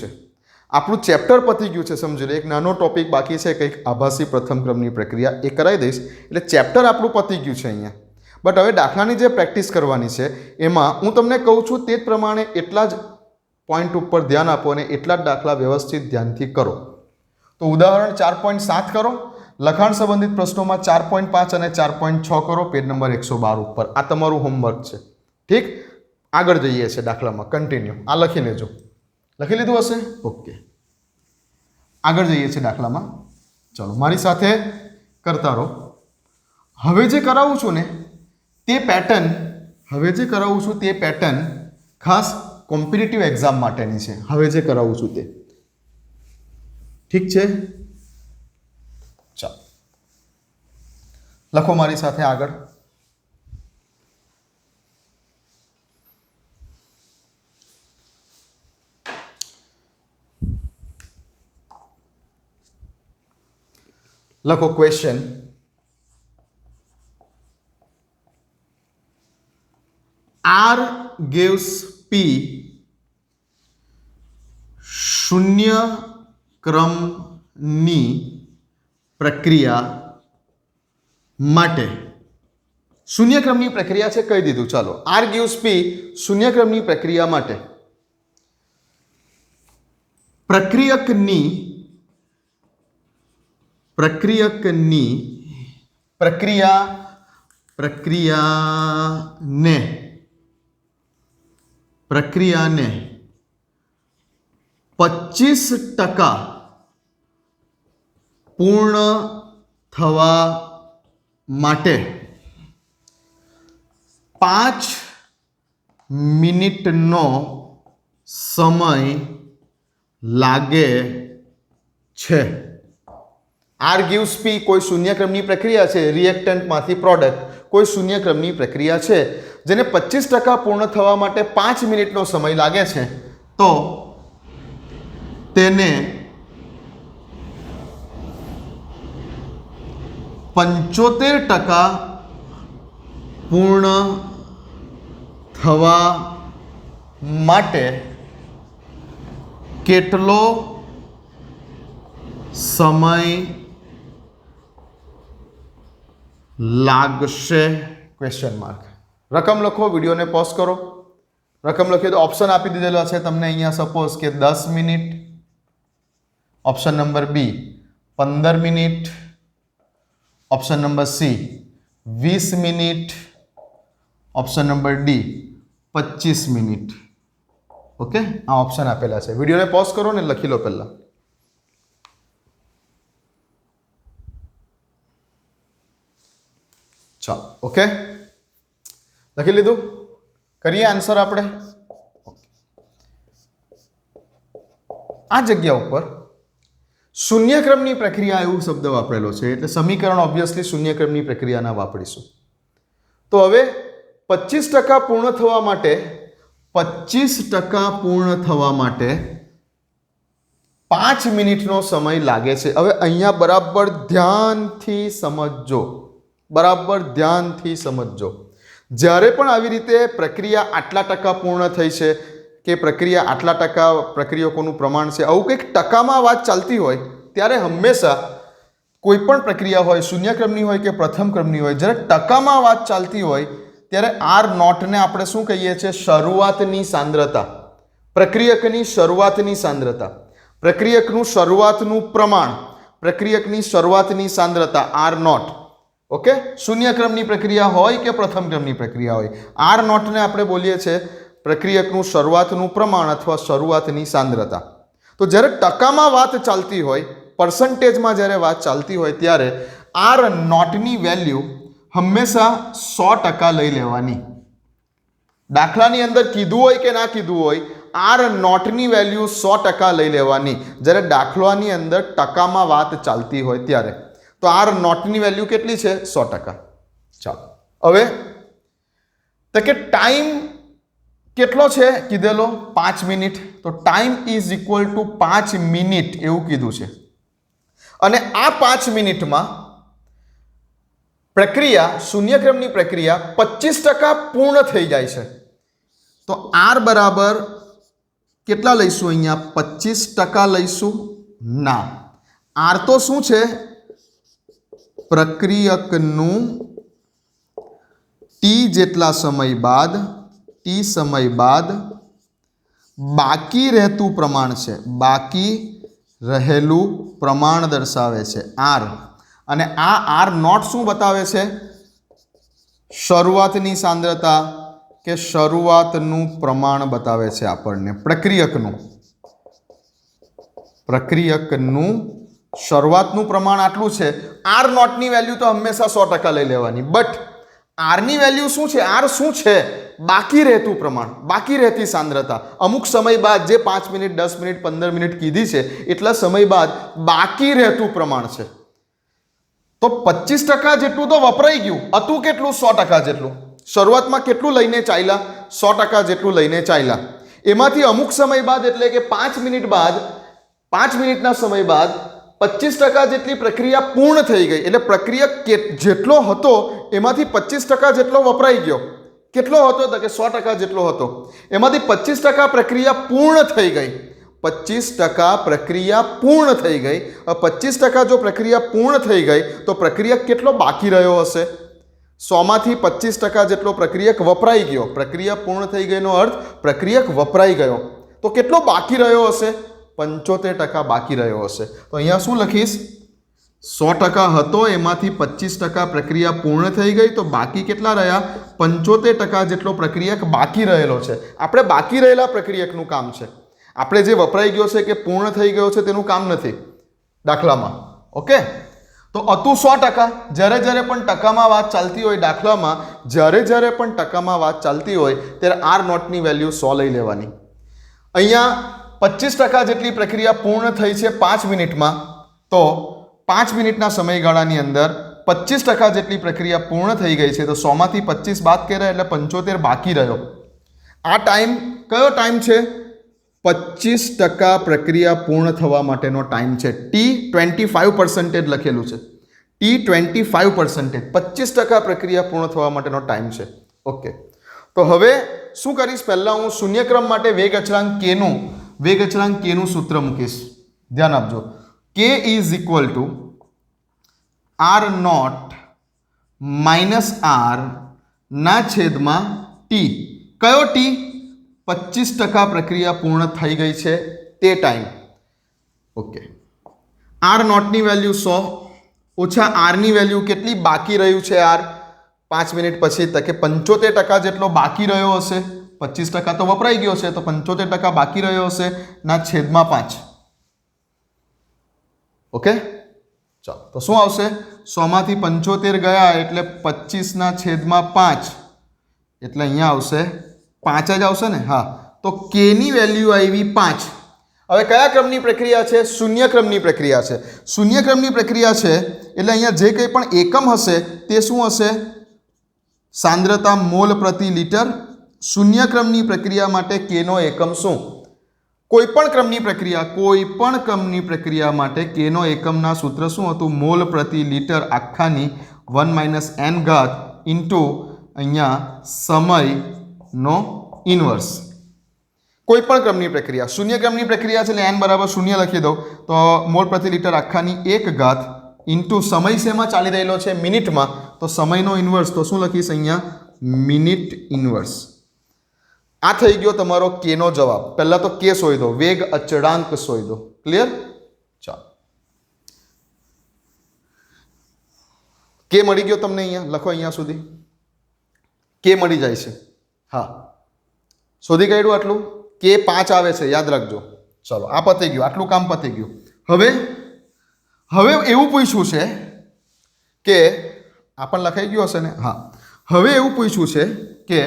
છે, સમજી લો. એક નાનો ટોપિક બાકી છે, કંઈક આભાસી પ્રથમ ક્રમની પ્રક્રિયા, એ કરાવી દઈશ એટલે ચેપ્ટર આપણું પતી ગયું છે અહીંયા. બટ હવે દાખલાની જે પ્રેક્ટિસ કરવાની છે એમાં હું તમને કહું છું તે જ પ્રમાણે એટલા જ પોઈન્ટ ઉપર ધ્યાન આપો અને એટલા જ દાખલા વ્યવસ્થિત ધ્યાનથી કરો. તો ઉદાહરણ 4.7 કરો, લખાણ સંબંધિત પ્રશ્નોમાં 4.5 અને 4.6 કરો પેજ નંબર 112 ઉપર. આ તમારું હોમવર્ક છે. ઠીક, આગળ જઈએ છીએ દાખલામાં. કન્ટિન્યુ આ લખી લેજો. લખી લીધું હશે? ઓકે, આગળ જઈએ છીએ દાખલામાં. ચલો મારી સાથે કરતા રહો. હવે જે કરાવું છું તે પેટર્ન ખાસ કોમ્પિટિટિવ એક્ઝામ માટેની છે. હવે જે કરાવું છું તે, ઠીક છે? ચાલો લખો મારી સાથે આગળ. લખો ક્વેશ્ચન. R gives P શૂન્ય ક્રમની પ્રક્રિયા માટે. શૂન્ય ક્રમની પ્રક્રિયા છે, કહી દીધું. ચાલો, R gives P શૂન્ય ક્રમની પ્રક્રિયા માટે પ્રક્રિયાને પ્રક્રિયાને 25% પૂર્ણ થવા માટે 5 મિનિટનો સમય લાગે છે. R gives P કોઈ શૂન્યક્રમની પ્રક્રિયા છે, રિએક્ટન્ટમાંથી પ્રોડક્ટ કોઈ શૂન્યક્રમની પ્રક્રિયા છે, જેને 25% પૂર્ણ થવા માટે 5 મિનિટનો સમય લાગે છે. તો તેને 75% પૂર્ણ થવા માટે કેટલો સમય લાગશે? Question mark. રકમ લખો, વિડીયોને પોઝ કરો. રકમ લખીએ તો ઓપ્શન આપી દીધેલા છે તમને અહીંયા, સપોઝ કે 10 minute, option number B 15 minute, option number C 20 minute, option number D 25 minute. Okay, આ ઓપ્શન આપેલા છે. વિડીયોને પોઝ કરો ને લખી લો પહેલા. ચાલો, ઓકે, લખી લીધું? કરીએ આન્સર આપણે. આ જગ્યા ઉપર શૂન્યક્રમની પ્રક્રિયા એવું શબ્દ વાપરેલો છે એટલે સમીકરણ ઓબ્વિયસલી શૂન્યક્રમની પ્રક્રિયાના વાપરીશું. તો હવે 25% પૂર્ણ થવા માટે 25% પૂર્ણ થવા માટે 5 મિનિટનો સમય લાગે છે. હવે અહીંયા બરાબર ધ્યાનથી સમજજો, બરાબર ધ્યાનથી સમજજો. જ્યારે પણ આવી રીતે પ્રક્રિયા આટલા ટકા પૂર્ણ થઈ છે કે પ્રક્રિયા આટલા ટકા પ્રક્રિયકોનું પ્રમાણ છે, આવું કંઈક ટકામાં વાત ચાલતી હોય ત્યારે હંમેશા કોઈ પણ પ્રક્રિયા હોય, શૂન્યક્રમની હોય કે પ્રથમ ક્રમની હોય, જ્યારે ટકામાં વાત ચાલતી હોય ત્યારે આર નોટને આપણે શું કહીએ છીએ? શરૂઆતની સાંદ્રતા, પ્રક્રિયકની શરૂઆતની સાંદ્રતા, પ્રક્રિયકનું શરૂઆતનું પ્રમાણ, પ્રક્રિયકની શરૂઆતની સાંદ્રતા આર નોટ. ઓકે, શૂન્યક્રમની પ્રક્રિયા હોય કે પ્રથમ ક્રમની પ્રક્રિયા હોય, આર નોટને આપણે બોલીએ છીએ પ્રક્રિયકનું શરૂઆતનું પ્રમાણ અથવા શરૂઆતની સાંદ્રતા. તો જ્યારે ટકામાં વાત ચાલતી હોય, પર્સન્ટેજમાં જ્યારે વાત ચાલતી હોય ત્યારે આર નોટની વેલ્યુ હંમેશા 100% લઈ લેવાની. દાખલાની અંદર કીધું હોય કે ના કીધું હોય, આર નોટની વેલ્યુ 100% લઈ લેવાની જ્યારે દાખલાની અંદર ટકામાં વાત ચાલતી હોય ત્યારે. તો આર નોટની વેલ્યુ કેટલી છે? 100%. ચાલો હવે તો કે ટાઈમ કેટલો છે કીધેલો? 5 મિનિટ. તો time is equal two 5 minute એવું કીધું છે. અને આ 5 મિનિટમાં પ્રક્રિયા, શૂન્યક્રમની પ્રક્રિયા 25% પૂર્ણ થઈ જાય છે. તો આર બરાબર કેટલા લઈશું અહીંયા? 25% લઈશું? ના, આર તો શું છે? પ્રક્રિયકનું ટી જેટલા સમય બાદ, ટી સમય બાદ બાકી રહેતું પ્રમાણ છે, બાકી રહેલું પ્રમાણ દર્શાવે છે આર. અને આ આર નોટ શું બતાવે છે? શરૂઆતની સાંદ્રતા કે શરૂઆતનું પ્રમાણ બતાવે છે આપણને. પ્રક્રિયકનું શરૂઆતનું પ્રમાણ આટલું છે. આર નોટની વેલ્યુ તો હંમેશા 100% લઈ લેવાની. બટ આરની વેલ્યુ શું છે? આર શું છે? બાકી રહેતું પ્રમાણ, બાકી રહેતી સાંદ્રતા. અમુક સમય બાદ જે 5 મિનિટ, 10 મિનિટ, 15 મિનિટ કીધી છે એટલા સમય બાદ બાકી રહેતું પ્રમાણ છે. તો 25% જેટલું તો વપરાઈ ગયું હતું. કેટલું? 100% જેટલું. શરૂઆતમાં કેટલું લઈને ચાલ્યા? 100% જેટલું લઈને ચાલ્યા. એમાંથી અમુક સમય બાદ એટલે કે 5 મિનિટ બાદ, 5 મિનિટના સમય બાદ 25% જેટલી પ્રક્રિયા પૂર્ણ થઈ ગઈ. એટલે પ્રક્રિયા જેટલો હતો એમાંથી 25% જેટલો વપરાઈ ગયો. કેટલો હતો? તો કે 100% જેટલો હતો. એમાંથી 25% પ્રક્રિયા પૂર્ણ થઈ ગઈ. 25% પ્રક્રિયા પૂર્ણ થઈ ગઈ. 25% જો પ્રક્રિયા પૂર્ણ થઈ ગઈ તો પ્રક્રિયક કેટલો બાકી રહ્યો હશે? 100માંથી 25% જેટલો પ્રક્રિયક વપરાઈ ગયો. પ્રક્રિયા પૂર્ણ થઈ ગઈનો અર્થ પ્રક્રિયક વપરાઈ ગયો. તો કેટલો બાકી રહ્યો હશે? 75% બાકી રહ્યો હશે. તો અહીંયા શું લખીશ? 100% હતો એમાંથી 25% પ્રક્રિયા પૂર્ણ થઈ ગઈ તો બાકી કેટલા રહ્યા? 75% જેટલો પ્રક્રિયક બાકી રહેલો છે. આપણે બાકી રહેલા પ્રક્રિયકનું કામ છે. આપણે જે વપરાઈ ગયો છે કે પૂર્ણ થઈ ગયો છે તેનું કામ નથી દાખલામાં. ઓકે, તો હતું 100%. જ્યારે જ્યારે પણ ટકામાં વાત ચાલતી હોય દાખલામાં, જ્યારે જ્યારે પણ ટકામાં વાત ચાલતી હોય ત્યારે આર નોટની વેલ્યુ 100 લઈ લેવાની. અહીંયા 25% જેટલી પ્રક્રિયા પૂર્ણ થઈ છે 5 મિનિટમાં. તો 5 મિનિટના સમયગાળાની અંદર 25% જેટલી પ્રક્રિયા પૂર્ણ થઈ ગઈ છે. તો 100માંથી 25 બાદ કર્યા એટલે 75 બાકી રહ્યો. આ ટાઈમ કયો ટાઈમ છે? 25% પ્રક્રિયા પૂર્ણ થવા માટેનો ટાઈમ છે. ટી 25% લખેલું છે. ટી 25%, 25% પ્રક્રિયા પૂર્ણ થવા માટેનો ટાઈમ છે. ઓકે, તો હવે શું કરીશ? પહેલાં હું શૂન્યક્રમ માટે વેગ અચળાંક કેનું સૂત્ર મૂકીશ. ધ્યાન આપજો. K is equal to R naught minus R ના છેદમાં ટી. કયો ટી? 25% પ્રક્રિયા પૂર્ણ થઈ ગઈ છે તે ટાઈમ. ઓકે, આર નોટની વેલ્યુ 100 ઓછા આરની વેલ્યુ કેટલી બાકી રહ્યું છે? આર 5 મિનિટ પછી તકે 75% જેટલો બાકી રહ્યો હશે. 25% તો વપરાઈ ગયો છે તો 75% બાકી રહ્યો હશે ના છેદમાં 5. ઓકે, ચાલો તો શું આવશે? 100માંથી 75 ગયા એટલે 25 ના છેદમાં 5 એટલે અહીંયા આવશે 5 જ આવશે ને. હા, તો કેની વેલ્યુ આવી 5. હવે કયા ક્રમની પ્રક્રિયા છે? શૂન્ય ક્રમની પ્રક્રિયા છે. શૂન્ય ક્રમની પ્રક્રિયા છે એટલે અહીંયા જે કંઈ પણ એકમ હશે તે શું હશે? સાંદ્રતા મોલ પ્રતિ લિટર. શૂન્ય ક્રમની પ્રક્રિયા માટે કેનો એકમ શું? કોઈ પણ ક્રમની પ્રક્રિયા માટે કેનો એકમના સૂત્ર શું હતું? મોલ પ્રતિ લિટર આખાની 1 - n ઘાત ઇન્ટુ અહીંયા સમયનો ઇન્વર્સ. કોઈ પણ ક્રમની પ્રક્રિયા, શૂન્ય ક્રમની પ્રક્રિયા છે એટલે n બરાબર 0 લખી દઉં તો મોલ પ્રતિ લિટર આખાની 1 ઘાત ઇન્ટુ સમય શેમાં ચાલી રહેલો છે? મિનિટમાં. તો સમયનો ઇન્વર્સ તો શું લખીશ અહીંયા? Minute inverse. આ થઈ ગયો તમારો કેનો જવાબ. પહેલા તો કે શોધી દો, વેગ અચળાંક શોધી દો. ક્લિયર? ચાલો, કે મળી ગયો તમને. અહીંયા લખો, અહીંયા સુધી કે મળી જાય છે. હા, શોધી કાઢ્યું આટલું. કે 5 આવે છે, યાદ રાખજો. ચલો, આ પતી ગયું, આટલું કામ પતી ગયું. હવે એવું પૂછ્યું છે કે આ પણ લખાઈ ગયું હશે ને? હા, હવે એવું પૂછ્યું છે કે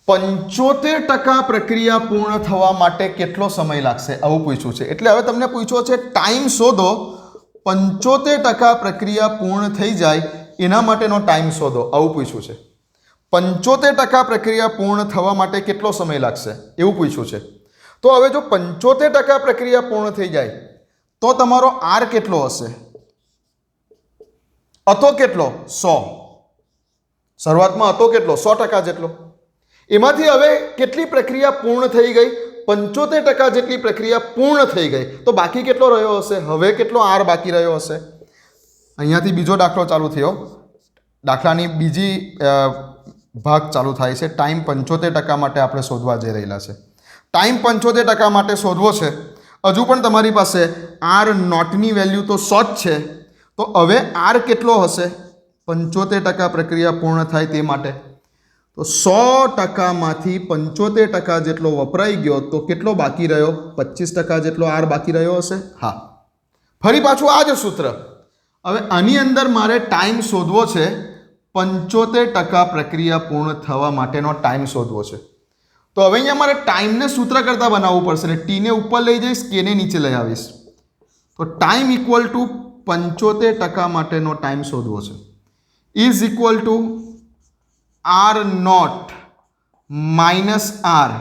75% પ્રક્રિયા પૂર્ણ થવા માટે કેટલો સમય લાગશે? આવું પૂછ્યું છે. એટલે હવે તમને પૂછ્યો છે ટાઈમ શોધો. 75% પ્રક્રિયા પૂર્ણ થઈ જાય એના માટેનો ટાઈમ શોધો. આવું પૂછ્યું છે. 75% પ્રક્રિયા પૂર્ણ થવા માટે કેટલો સમય લાગશે એવું પૂછ્યું છે. તો હવે જો 75% પ્રક્રિયા પૂર્ણ થઈ જાય તો તમારો આર કેટલો હશે? હતો કેટલો? 100. શરૂઆતમાં હતો કેટલો? 100% જેટલો. એમાંથી હવે કેટલી પ્રક્રિયા પૂર્ણ થઈ ગઈ? 75% જેટલી પ્રક્રિયા પૂર્ણ થઈ ગઈ. તો બાકી કેટલો રહ્યો હશે? હવે કેટલો આર બાકી રહ્યો હશે? અહીંયાથી બીજો દાખલો ચાલુ થયો. દાખલાની બીજી ભાગ ચાલુ થાય છે. ટાઈમ 75% માટે આપણે શોધવા જઈ રહેલા છે. ટાઈમ 75% માટે શોધવો છે. હજુ પણ તમારી પાસે આર નોટની વેલ્યુ તો 100 જ છે. તો હવે આર કેટલો હશે 75% પ્રક્રિયા પૂર્ણ થાય તે માટે? તો 100% માંથી 75% જેટલો વપરાઈ ગયો તો કેટલો બાકી રહ્યો? 25% જેટલો આર બાકી રહ્યો હશે. હા, ફરી પાછું આ જ સૂત્ર. હવે આની અંદર મારે ટાઈમ શોધવો છે. 75% પ્રક્રિયા પૂર્ણ થવા માટેનો ટાઈમ શોધવો છે. તો હવે અહીંયા મારે ટાઈમને સૂત્ર કરતાં બનાવવું પડશે. એટલે ટીને ઉપર લઈ જઈશ, કેને નીચે લઈ આવીશ. તો ટાઈમ ઇક્વલ ટુ 75% માટેનો ટાઈમ શોધવો છે is equal to R naught minus R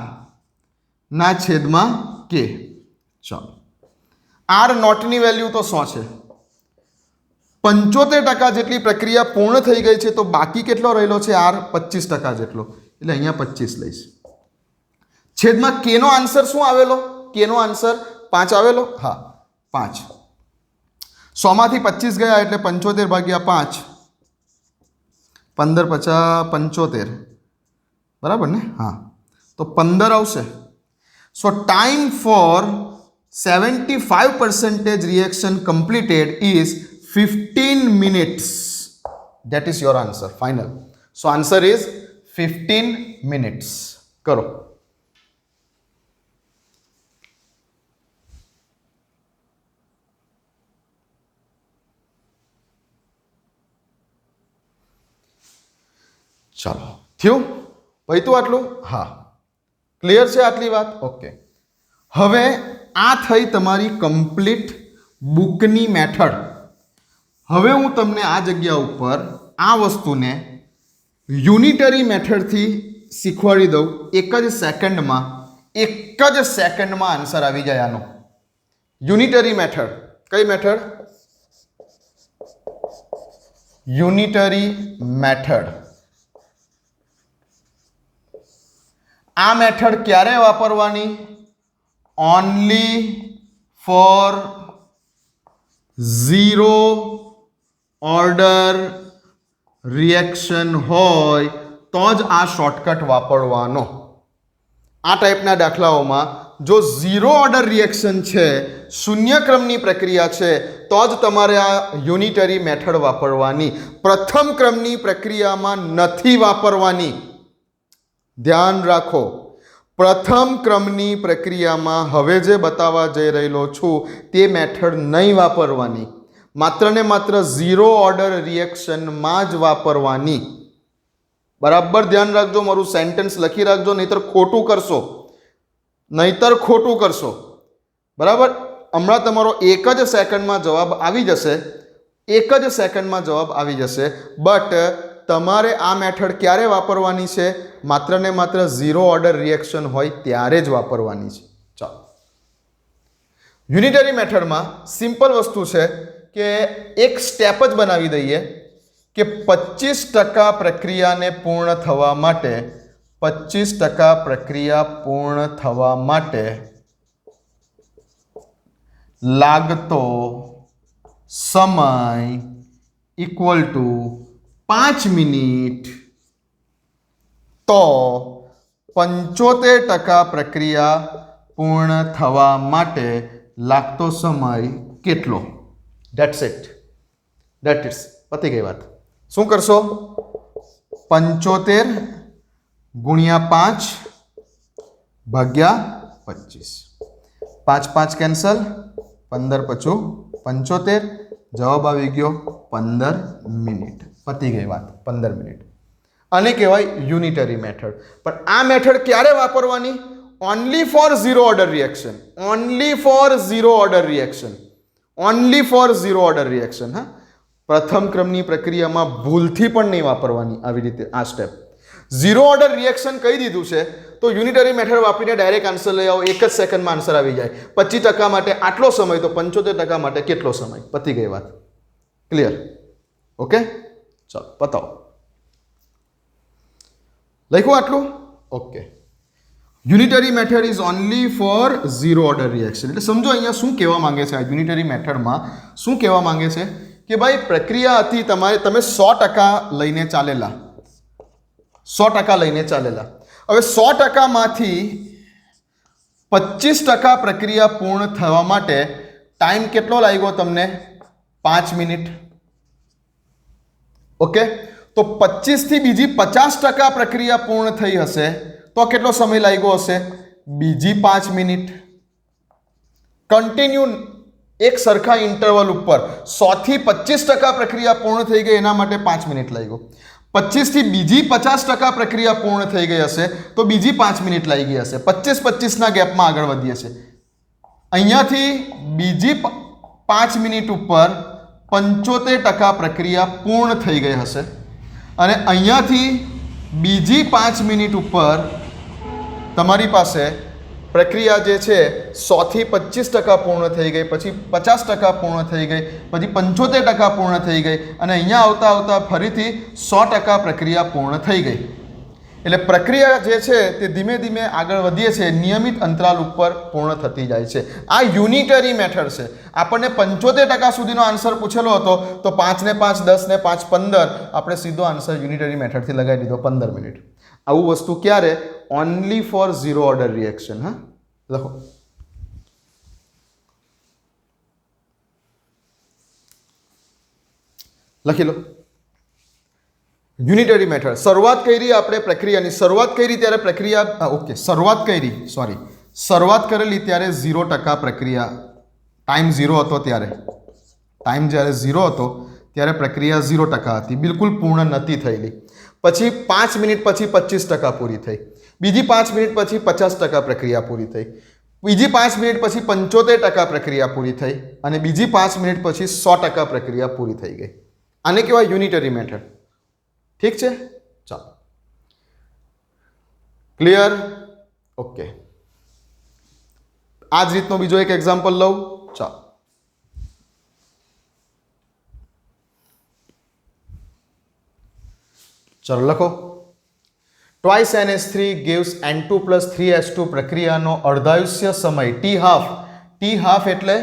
ના છેદમાં કે. ચાલો, આર નોટની વેલ્યુ તો 100 છે. 75% જેટલી પ્રક્રિયા પૂર્ણ થઈ ગઈ છે તો બાકી કેટલો રહેલો છે? આર 25% જેટલો. એટલે અહીંયા 25 લઈશ. છેદમાં કેનો આન્સર શું આવેલો? કેનો આન્સર 5 આવેલો. હા, 5. 100 માંથી 25 ગયા એટલે 75 ભાગ્યા 5, 15 50 75, બરાબર ને? હા, તો 15 આવશે. સો time for 75% reaction completed is 15 minutes. That is your answer, final. So answer is 15 minutes. કરો. ચાલો, થયું? પૈતું આટલું? હા, ક્લિયર છે આટલી વાત? ઓકે. હવે આ થઈ તમારી કમ્પ્લીટ બુકની મેથડ. હવે હું તમને આ જગ્યા ઉપર આ વસ્તુને યુનિટરી મેથડથી શીખવાડી દઉં. એક જ સેકન્ડમાં આન્સર આવી જાય આનો. Unitary method. કઈ મેથડ? Unitary method. આ મેથડ ક્યારે વાપરવાની? Only for zero order reaction હોય તો જ આ શોર્ટકટ વાપરવાનો. આ ટાઈપના દાખલાઓમાં જો ઝીરો ઓર્ડર રિએક્શન છે, શૂન્ય ક્રમની પ્રક્રિયા છે, તો જ તમારે આ યુનિટરી મેથડ વાપરવાની. પ્રથમ ક્રમની પ્રક્રિયામાં નથી વાપરવાની. ધ્યાન રાખો, પ્રથમ ક્રમની પ્રક્રિયામાં હવે જે બતાવવા જઈ રહેલો છું તે મેથડ નહીં વાપરવાની. માત્ર ને માત્ર ઝીરો ઓર્ડર રિએક્શનમાં જ વાપરવાની. બરાબર ધ્યાન રાખજો, મારું સેન્ટેન્સ લખી રાખજો, નહીતર ખોટું કરશો. બરાબર, હમણાં તમારો એક જ સેકન્ડમાં જવાબ આવી જશે, બટ તમારે આ મેથડ ક્યારે વાપરવાની છે? માત્ર ને માત્ર ઝીરો ઓર્ડર રિએક્શન હોય ત્યારે જ વાપરવાની છે. ચાલો, યુનિટરી મેથડમાં સિમ્પલ વસ્તુ છે કે એક સ્ટેપ જ બનાવી દઈએ કે 25% પ્રક્રિયાને પૂર્ણ થવા માટે 25% પ્રક્રિયા પૂર્ણ થવા માટે લાગતો સમય ઇક્વલ ટુ 5 મિનિટ, તો 75% પ્રક્રિયા પૂર્ણ થવા માટે લાગતો સમય કેટલો? ધેટ્સ ઇટ, પતી ગઈ વાત. શું કરશો? 75 ગુણ્યા 5 ભાગ્યા 25, 5 5 કેન્સલ, 15 પચું 75, જવાબ આવી ગયો 15 મિનિટ. પતી ગઈ વાત, 15 મિનિટ. આને કહેવાય યુનિટરી મેથડ. પણ આ મેથડ ક્યારે વાપરવાની? Only for zero order reaction. હા, પ્રથમ ક્રમની પ્રક્રિયામાં ભૂલથી પણ નહીં વાપરવાની આવી રીતે આ સ્ટેપ. ઝીરો ઓર્ડર રિએક્શન કહી દીધું છે તો યુનિટરી મેથડ વાપરીને ડાયરેક્ટ આન્સર લઈ આવો, એક જ સેકન્ડમાં આન્સર આવી જાય. 25% માટે આટલો સમય, તો 75% માટે કેટલો સમય? પતી ગઈ વાત. ક્લિયર? ઓકે, ચાલો પતાવો. લખ્યું આટલું? Okay. Unitary method is only for zero order reaction. એટલે સમજો અહીંયા શું કહેવા માંગે છે, આ યુનિટરી મેથડમાં શું કહેવા માંગે છે કે ભાઈ પ્રક્રિયા હતી તમે 100% લઈને ચાલેલા. હવે 100% માંથી 25% પ્રક્રિયા પૂર્ણ થવા માટે ટાઈમ કેટલો લાગ્યો તમને? 5 મિનિટ. ઓકે, તો 25 થી બીજી 50% પ્રક્રિયા પૂર્ણ થઈ હશે તો કેટલો સમય લાગ્યો હશે? બીજી 5 મિનિટ. કન્ટિન્યુ એક સરખા ઇન્ટરવલ ઉપર 100 થી 25% પ્રક્રિયા પૂર્ણ થઈ ગઈ, એના માટે 5 મિનિટ લાગ્યો. 25 થી બીજી 50% પ્રક્રિયા પૂર્ણ થઈ ગઈ હશે તો બીજી 5 મિનિટ લાગી હશે. 25 ના ગેપમાં આગળ વધીએ છે. અહીંયાથી બીજી 5 મિનિટ ઉપર 75% પ્રક્રિયા પૂર્ણ થઈ ગઈ હશે, અને અહીંયાથી બીજી 5 મિનિટ ઉપર તમારી પાસે પ્રક્રિયા જે છે 100 થી 25% પૂર્ણ થઈ ગઈ, પછી 50% પૂર્ણ થઈ ગઈ, પછી 75% પૂર્ણ થઈ ગઈ, અને અહીંયા આવતા ફરીથી 100% પ્રક્રિયા પૂર્ણ થઈ ગઈ. એટલે પ્રક્રિયા જે છે તે ધીમે ધીમે આગળ વધીએ છે, નિયમિત અંતરાલ ઉપર પૂર્ણ થતી જાય છે. આ યુનિટરી મેથડ છે. આપણને 75% સુધીનો આન્સર પૂછેલો હતો તો 5 ને 5 10 ને 5 15, આપણે સીધો આન્સર યુનિટરી મેથડથી લગાવી દીધો 15 મિનિટ. આવું વસ્તુ ક્યારે? Only for zero order reaction. હા, લખો. લખી લો. Unitary method. શરૂઆત કરી આપણે પ્રક્રિયાની, ત્યારે પ્રક્રિયા શરૂઆત કરેલી ત્યારે 0% પ્રક્રિયા, ટાઈમ ઝીરો હતો ત્યારે, જ્યારે ઝીરો હતો ત્યારે પ્રક્રિયા 0% હતી, બિલકુલ પૂર્ણ નથી થયેલી. પછી 5 મિનિટ પછી 25% પૂરી થઈ, બીજી 5 મિનિટ પછી 50% પ્રક્રિયા પૂરી થઈ, બીજી 5 મિનિટ પછી 75% પ્રક્રિયા પૂરી થઈ, અને બીજી 5 મિનિટ પછી 100% પ્રક્રિયા પૂરી થઈ ગઈ. આને કહેવાય યુનિટરી મેથડ. ઠીક છે, ચાલો. ક્લિયર? ઓકે. આ જ રીતનો બીજો એક એક્ઝામ્પલ લઉં. ચાલો. ચલો લખો. Twice NH3 gives N2 plus 3H2 પ્રક્રિયાનો અર્ધાયુષ્ય સમય T હાફ એટલે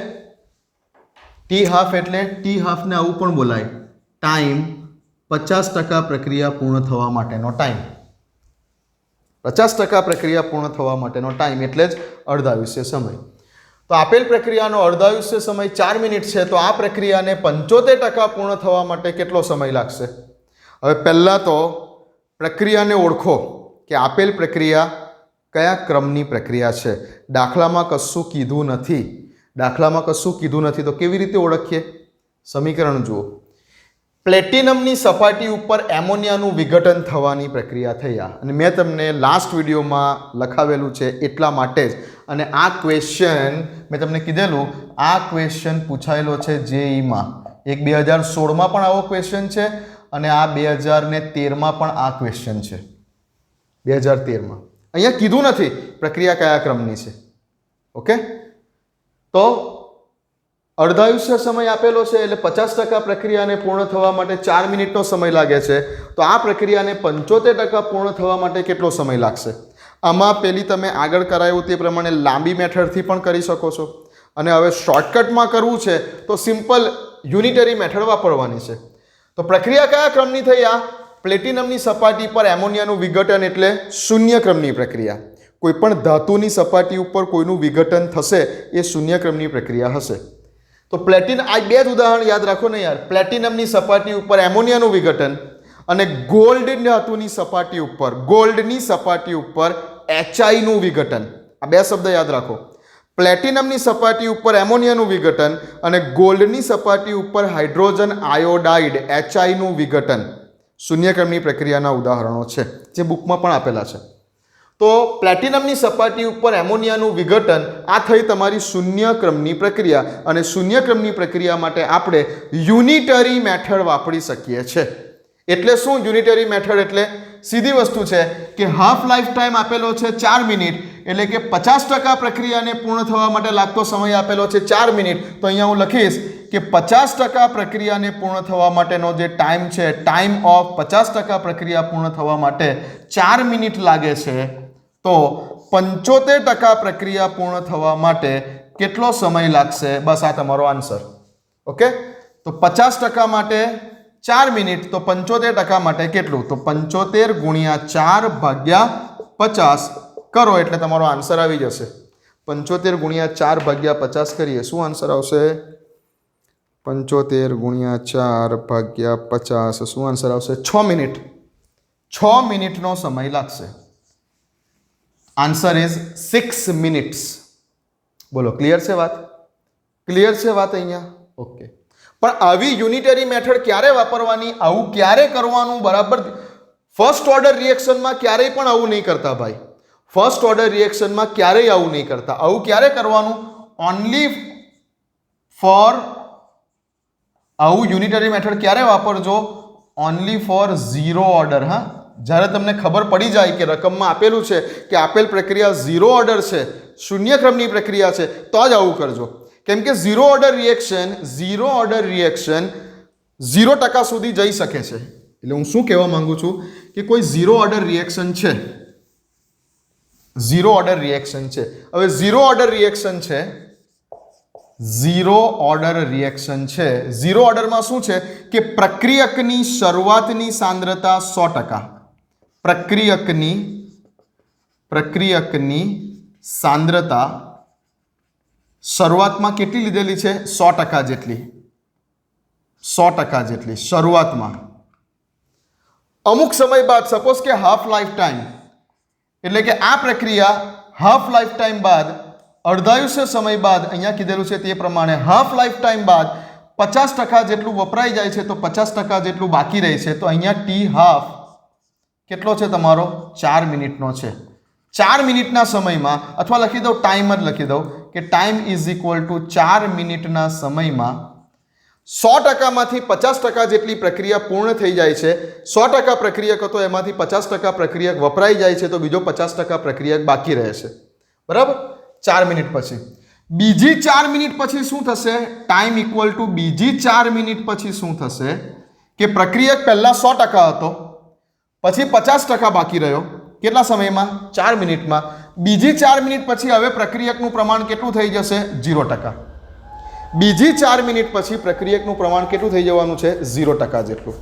T હાફને આવું પણ બોલાય, ટાઈમ 50% પ્રક્રિયા પૂર્ણ થવા માટેનો ટાઈમ. 50% પ્રક્રિયા પૂર્ણ થવા માટેનો ટાઈમ એટલે જ અર્ધાયુષ્ય સમય. તો આપેલ પ્રક્રિયાનો અર્ધાયુષ્ય સમય 4 મિનિટ છે, તો આ પ્રક્રિયાને 75% પૂર્ણ થવા માટે કેટલો સમય લાગશે? હવે પહેલાં તો પ્રક્રિયાને ઓળખો કે આપેલ પ્રક્રિયા કયા ક્રમની પ્રક્રિયા છે. દાખલામાં કશું કીધું નથી, તો કેવી રીતે ઓળખીએ? સમીકરણ જુઓ. પ્લેટિનમની સપાટી ઉપર એમોનિયાનું વિઘટન થવાની પ્રક્રિયા થઈ અને મેં તમને લાસ્ટ વિડીયોમાં લખાવેલું છે એટલા માટે જ. અને આ ક્વેશ્ચન મેં તમને કીધેલું, આ ક્વેશ્ચન પૂછાયેલો છે જેઈમાં. એક 2016માં પણ આવો ક્વેશ્ચન છે અને આ 2013માં પણ આ ક્વેશ્ચન છે. 2013માં અહીંયા કીધું નથી પ્રક્રિયા કયા ક્રમની છે. ઓકે, તો અર્ધાયુષ્ય સમય આપેલો છે એટલે 50% પ્રક્રિયાને પૂર્ણ થવા માટે 4 મિનિટનો સમય લાગે છે. તો આ પ્રક્રિયાને 75% પૂર્ણ થવા માટે કેટલો સમય લાગશે? આમાં પેલી તમે આગળ કરાયું તે પ્રમાણે લાંબી મેથડથી પણ કરી શકો છો, અને હવે શોર્ટકટમાં કરવું છે તો સિમ્પલ યુનિટરી મેથડ વાપરવાની છે. તો પ્રક્રિયા કયા ક્રમની થઈ? આ પ્લેટિનમની સપાટી પર એમોનિયાનું વિઘટન એટલે શૂન્ય ક્રમની પ્રક્રિયા. કોઈ પણ ધાતુની સપાટી ઉપર કોઈનું વિઘટન થશે એ શૂન્ય ક્રમની પ્રક્રિયા હશે. તો આ બે જ ઉદાહરણ યાદ રાખો ને યાર. પ્લેટિનમની સપાટી ઉપર એમોનિયાનું વિઘટન અને ગોલ્ડની સપાટી ઉપર HI નું વિઘટન. આ બે શબ્દ યાદ રાખો. પ્લેટિનમની સપાટી ઉપર એમોનિયાનું વિઘટન અને ગોલ્ડની સપાટી ઉપર હાઇડ્રોજન આયોડાઇડ HI નું વિઘટન શૂન્ય ક્રમની પ્રક્રિયાના ઉદાહરણો છે, જે બુકમાં પણ આપેલા છે. તો પ્લેટિનમની સપાટી ઉપર એમોનિયાનું વિઘટન આ થઈ તમારી શૂન્ય ક્રમની પ્રક્રિયા. અને શૂન્ય ક્રમની પ્રક્રિયા માટે આપણે યુનિટરી મેથડ વાપરી શકીએ છીએ. એટલે શું યુનિટરી મેથડ? એટલે સીધી વસ્તુ છે કે હાફ લાઈફ ટાઈમ આપેલો છે 4 મિનિટ, એટલે કે 50% પ્રક્રિયાને પૂર્ણ થવા માટે લાગતો સમય આપેલો છે 4 મિનિટ. તો અહીંયા હું લખીશ કે 50% પ્રક્રિયાને પૂર્ણ થવા માટેનો જે ટાઈમ છે, ટાઈમ ઓફ 50% પ્રક્રિયા પૂર્ણ થવા માટે 4 મિનિટ લાગે છે. તો 75% પ્રક્રિયા પૂર્ણ થવા માટે કેટલો સમય લાગશે? બસ આ તમારો આન્સર. ઓકે, તો 50% માટે 4 મિનિટ, તો 75% માટે કેટલું? તો 75 ગુણ્યા 4 ભાગ્યા 50 કરો એટલે તમારો આન્સર આવી જશે. 75 ગુણ્યા 4 ભાગ્યા 50 કરીએ, શું આન્સર આવશે? 75 ગુણ્યા 4 ભાગ્યા 50, શું આન્સર આવશે? 6 મિનિટ. 6 મિનિટનો સમય લાગશે. Answer is 6 minutes. બોલો, ક્લિયર છે વાત? ક્લિયર છે વાત અહીંયા? ઓકે. પણ આવી યુનિટરી મેથડ ક્યારે વાપરવાની, આવું ક્યારે કરવાનું? બરાબર, ફર્સ્ટ ઓર્ડર રિએક્શનમાં ક્યારેય પણ આવું નહીં કરતા ભાઈ. ફર્સ્ટ ઓર્ડર રિએક્શનમાં ક્યારેય આવું નહીં કરતા. આવું ક્યારે કરવાનું? ઓનલી ફોર, આવું યુનિટરી મેથડ ક્યારે વાપરજો? Only for zero order. હા, જ્યારે તમને ખબર પડી જાય કે રકમમાં આપેલું છે કે આપેલ પ્રક્રિયા ઝીરો ઓર્ડર છે, શૂન્ય ક્રમની પ્રક્રિયા છે, તો જ આવું કરજો. કેમ કે ઝીરો ઓર્ડર રિએક્શન 0% સુધી જઈ શકે છે. એટલે હું શું કહેવા માંગુ છું કે કોઈ ઝીરો ઓર્ડર રિએક્શન છે, ઝીરો ઓર્ડર રિએક્શન છે. હવે ઝીરો ઓર્ડર રિએક્શન છે, ઝીરો ઓર્ડરમાં શું છે કે પ્રક્રિયકની શરૂઆતની સાંદ્રતા 100%. પ્રક્રિયકની સાંદ્રતા શરૂઆતમાં કેટલી લીધેલી છે? 100% જેટલી. 100% જેટલી શરૂઆતમાં. અમુક સમય બાદ, સપોઝ કે હાફ લાઈફ ટાઈમ, એટલે કે આ પ્રક્રિયા હાફ લાઈફ ટાઈમ બાદ, અર્ધાયુષ્ય સમય બાદ, અહીંયા કીધેલું છે તે પ્રમાણે હાફ લાઈફ ટાઈમ બાદ 50% જેટલું વપરાઈ જાય છે, તો 50% જેટલું બાકી રહે છે. તો અહીંયા ટી હાફ કેટલો છે તમારો? 4 મિનિટનો છે. 4 મિનિટના સમયમાં, અથવા લખી દઉં, ટાઈમ જ લખી દઉં કે ટાઈમ ઇઝ ઇક્વલ ટુ 4 મિનિટના સમયમાં 100%માંથી 50% જેટલી પ્રક્રિયા પૂર્ણ થઈ જાય છે. 100% પ્રક્રિયક હતો, એમાંથી 50% પ્રક્રિયક વપરાઈ જાય છે, તો બીજો 50% પ્રક્રિયક બાકી રહે છે. બરાબર? 4 મિનિટ પછી બીજી 4 મિનિટ પછી શું થશે? ટાઈમ ઇક્વલ ટુ બીજી 4 મિનિટ પછી શું થશે કે પ્રક્રિયક પહેલા 100% હતો, પછી 50% બાકી રહ્યો. કેટલા સમયમાં? 4 મિનિટમાં. બીજી 4 મિનિટ પછી હવે પ્રક્રિયકનું પ્રમાણ કેટલું થઈ જશે? 0%. બીજી 4 મિનિટ પછી પ્રક્રિયકનું પ્રમાણ કેટલું થઈ જવાનું છે? 0% જેટલું.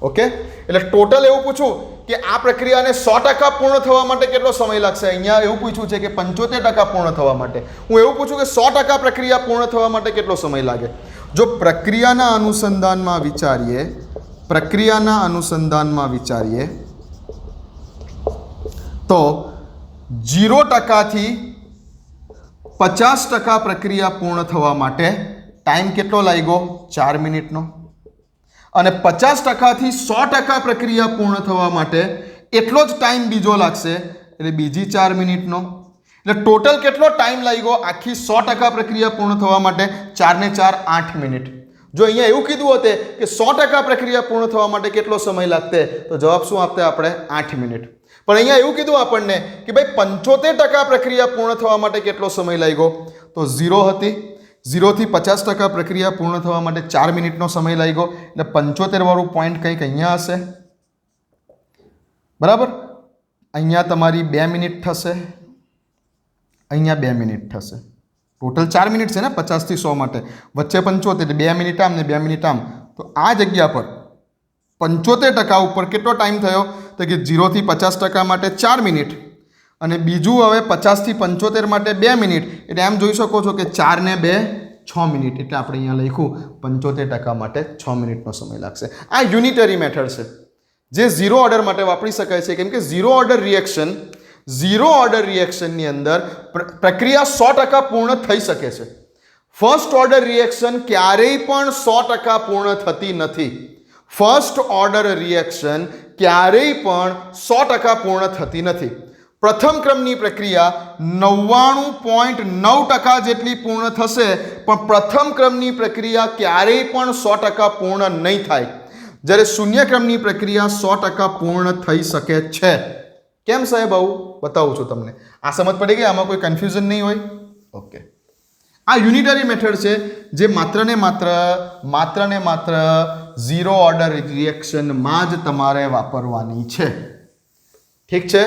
ઓકે, એટલે ટોટલ એવું પૂછું કે આ પ્રક્રિયાને 100% પૂર્ણ થવા માટે કેટલો સમય લાગશે? અહીંયા એવું પૂછ્યું છે કે 75% પૂર્ણ થવા માટે. હું એવું પૂછું કે 100% પ્રક્રિયા પૂર્ણ થવા માટે કેટલો સમય લાગે? જો પ્રક્રિયાના અનુસંધાનમાં વિચારીએ તો 0% થી 50% પ્રક્રિયા પૂર્ણ થવા માટે ટાઈમ કેટલો લાગ્યો 4 મિનિટનો અને 50% થી 100% પ્રક્રિયા પૂર્ણ થવા માટે એટલો જ ટાઈમ બીજો લાગશે એટલે બીજી 4 મિનિટનો એટલે ટોટલ કેટલો ટાઈમ લાગ્યો આખી 100% પ્રક્રિયા પૂર્ણ થવા માટે 4 ને 4 8 મિનિટ જો અહીંયા એવું કીધું હોતે કે 100% પ્રક્રિયા પૂર્ણ થવા માટે કેટલો સમય લાગતે તો જવાબ શું આપતે આપણે 8 મિનિટ પણ અહીંયા એવું કીધું આપણને કે ભાઈ 75% પ્રક્રિયા પૂર્ણ થવા માટે કેટલો સમય લાગ્યો તો 0 હતી 0 થી 50% પ્રક્રિયા પૂર્ણ થવા માટે 4 મિનિટનો સમય લાગ્યો એટલે 75 વાળું પોઈન્ટ કંઈક અહીંયા હશે બરાબર અહીંયા તમારી 2 મિનિટ થશે અહીંયા 2 મિનિટ થશે ટોટલ 4 મિનિટ છે ને 50 થી 100 માટે વચ્ચે 75 એટલે 2 મિનિટ આમ ને 2 મિનિટ આમ તો આ જગ્યા પર 75% ઉપર કેટલો ટાઈમ થયો તો કે 0 થી 50% માટે 4 મિનિટ અને બીજું હવે 50 થી 75 માટે 2 મિનિટ એટલે એમ જોઈ શકો છો કે 4 ને 2 6 મિનિટ એટલે આપણે અહીંયા લખ્યું 75% માટે 6 મિનિટનો સમય લાગશે આ યુનિટરી મેથડ છે જે ઝીરો ઓર્ડર માટે વાપરી શકાય છે કેમ કે ઝીરો ઓર્ડર રિએક્શનની અંદર પ્રક્રિયા 100% પૂર્ણ થઈ શકે છે ફર્સ્ટ ઓર્ડર રિએક્શન ક્યારેય પણ 100% પૂર્ણ થતી નથી ફર્સ્ટ ઓર્ડર રિએક્શન ક્યારેય પણ 100% પૂર્ણ થતી નથી પ્રથમ ક્રમની પ્રક્રિયા 99.9% જેટલી પૂર્ણ થશે પણ પ્રથમ ક્રમની પ્રક્રિયા ક્યારેય પણ 100% પૂર્ણ નહીં થાય જ્યારે શૂન્ય ક્રમની પ્રક્રિયા 100% પૂર્ણ થઈ શકે છે કેમ સાહેબ આવું બતાવું છું તમને આ સમજ પડી ગઈ આમાં કોઈ કન્ફ્યુઝન નહીં હોય ઓકે આ યુનિટરી મેથડ છે જે માત્ર ને માત્ર ઝીરો ઓર્ડર રિએક્શનમાં જ તમારે વાપરવાની છે ઠીક છે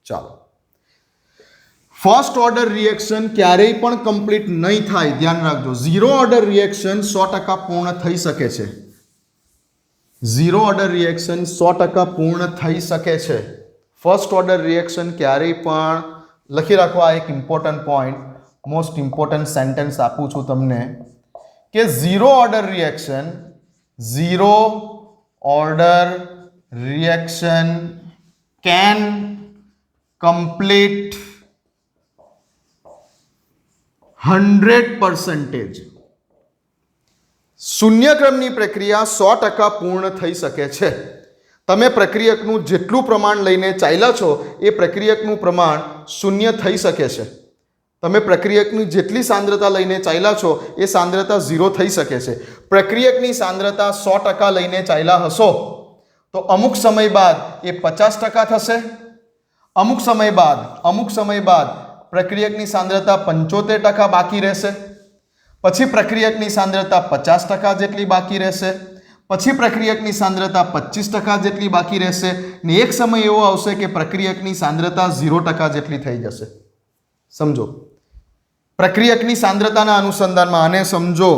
ચાલો ફર્સ્ટ ઓર્ડર રિએક્શન ક્યારેય પણ કમ્પ્લીટ નહીં થાય ધ્યાન રાખજો ઝીરો ઓર્ડર રિએક્શન 100% પૂર્ણ થઈ શકે છે ઝીરો ઓર્ડર રિએક્શન 100% પૂર્ણ થઈ શકે છે ફર્સ્ટ ઓર્ડર રિએક્શન ક્યારેય પણ લખી રાખો આ એક important point most important sentence આપું છું તમને કે zero order reaction can complete 100% શૂન્ય ક્રમની પ્રક્રિયા 100% પૂર્ણ થઈ શકે છે તમે પ્રક્રિયકનું જેટલું પ્રમાણ લઈને ચાલ્યા છો એ પ્રક્રિયકનું પ્રમાણ શૂન્ય થઈ શકે છે તમે પ્રક્રિયકની જેટલી સાંદ્રતા લઈને ચાલ્યા છો એ સાંદ્રતા 0 થઈ શકે છે પ્રક્રિયકની સાંદ્રતા 100% લઈને ચાલ્યા હશો તો અમુક સમય બાદ એ 50% થશે અમુક સમય બાદ પ્રક્રિયકની સાંદ્રતા 75% બાકી રહેશે પછી પ્રક્રિયકની સાંદ્રતા 50% જેટલી બાકી રહેશે પછી પ્રક્રિયકની સાંદ્રતા 25% જેટલી બાકી રહેશે ને એક સમય એવો આવશે કે પ્રક્રિયકની સાંદ્રતા 0% જેટલી થઈ જશે સમજો પ્રક્રિયકની સાંદ્રતાના અનુસંધાનમાં આને સમજો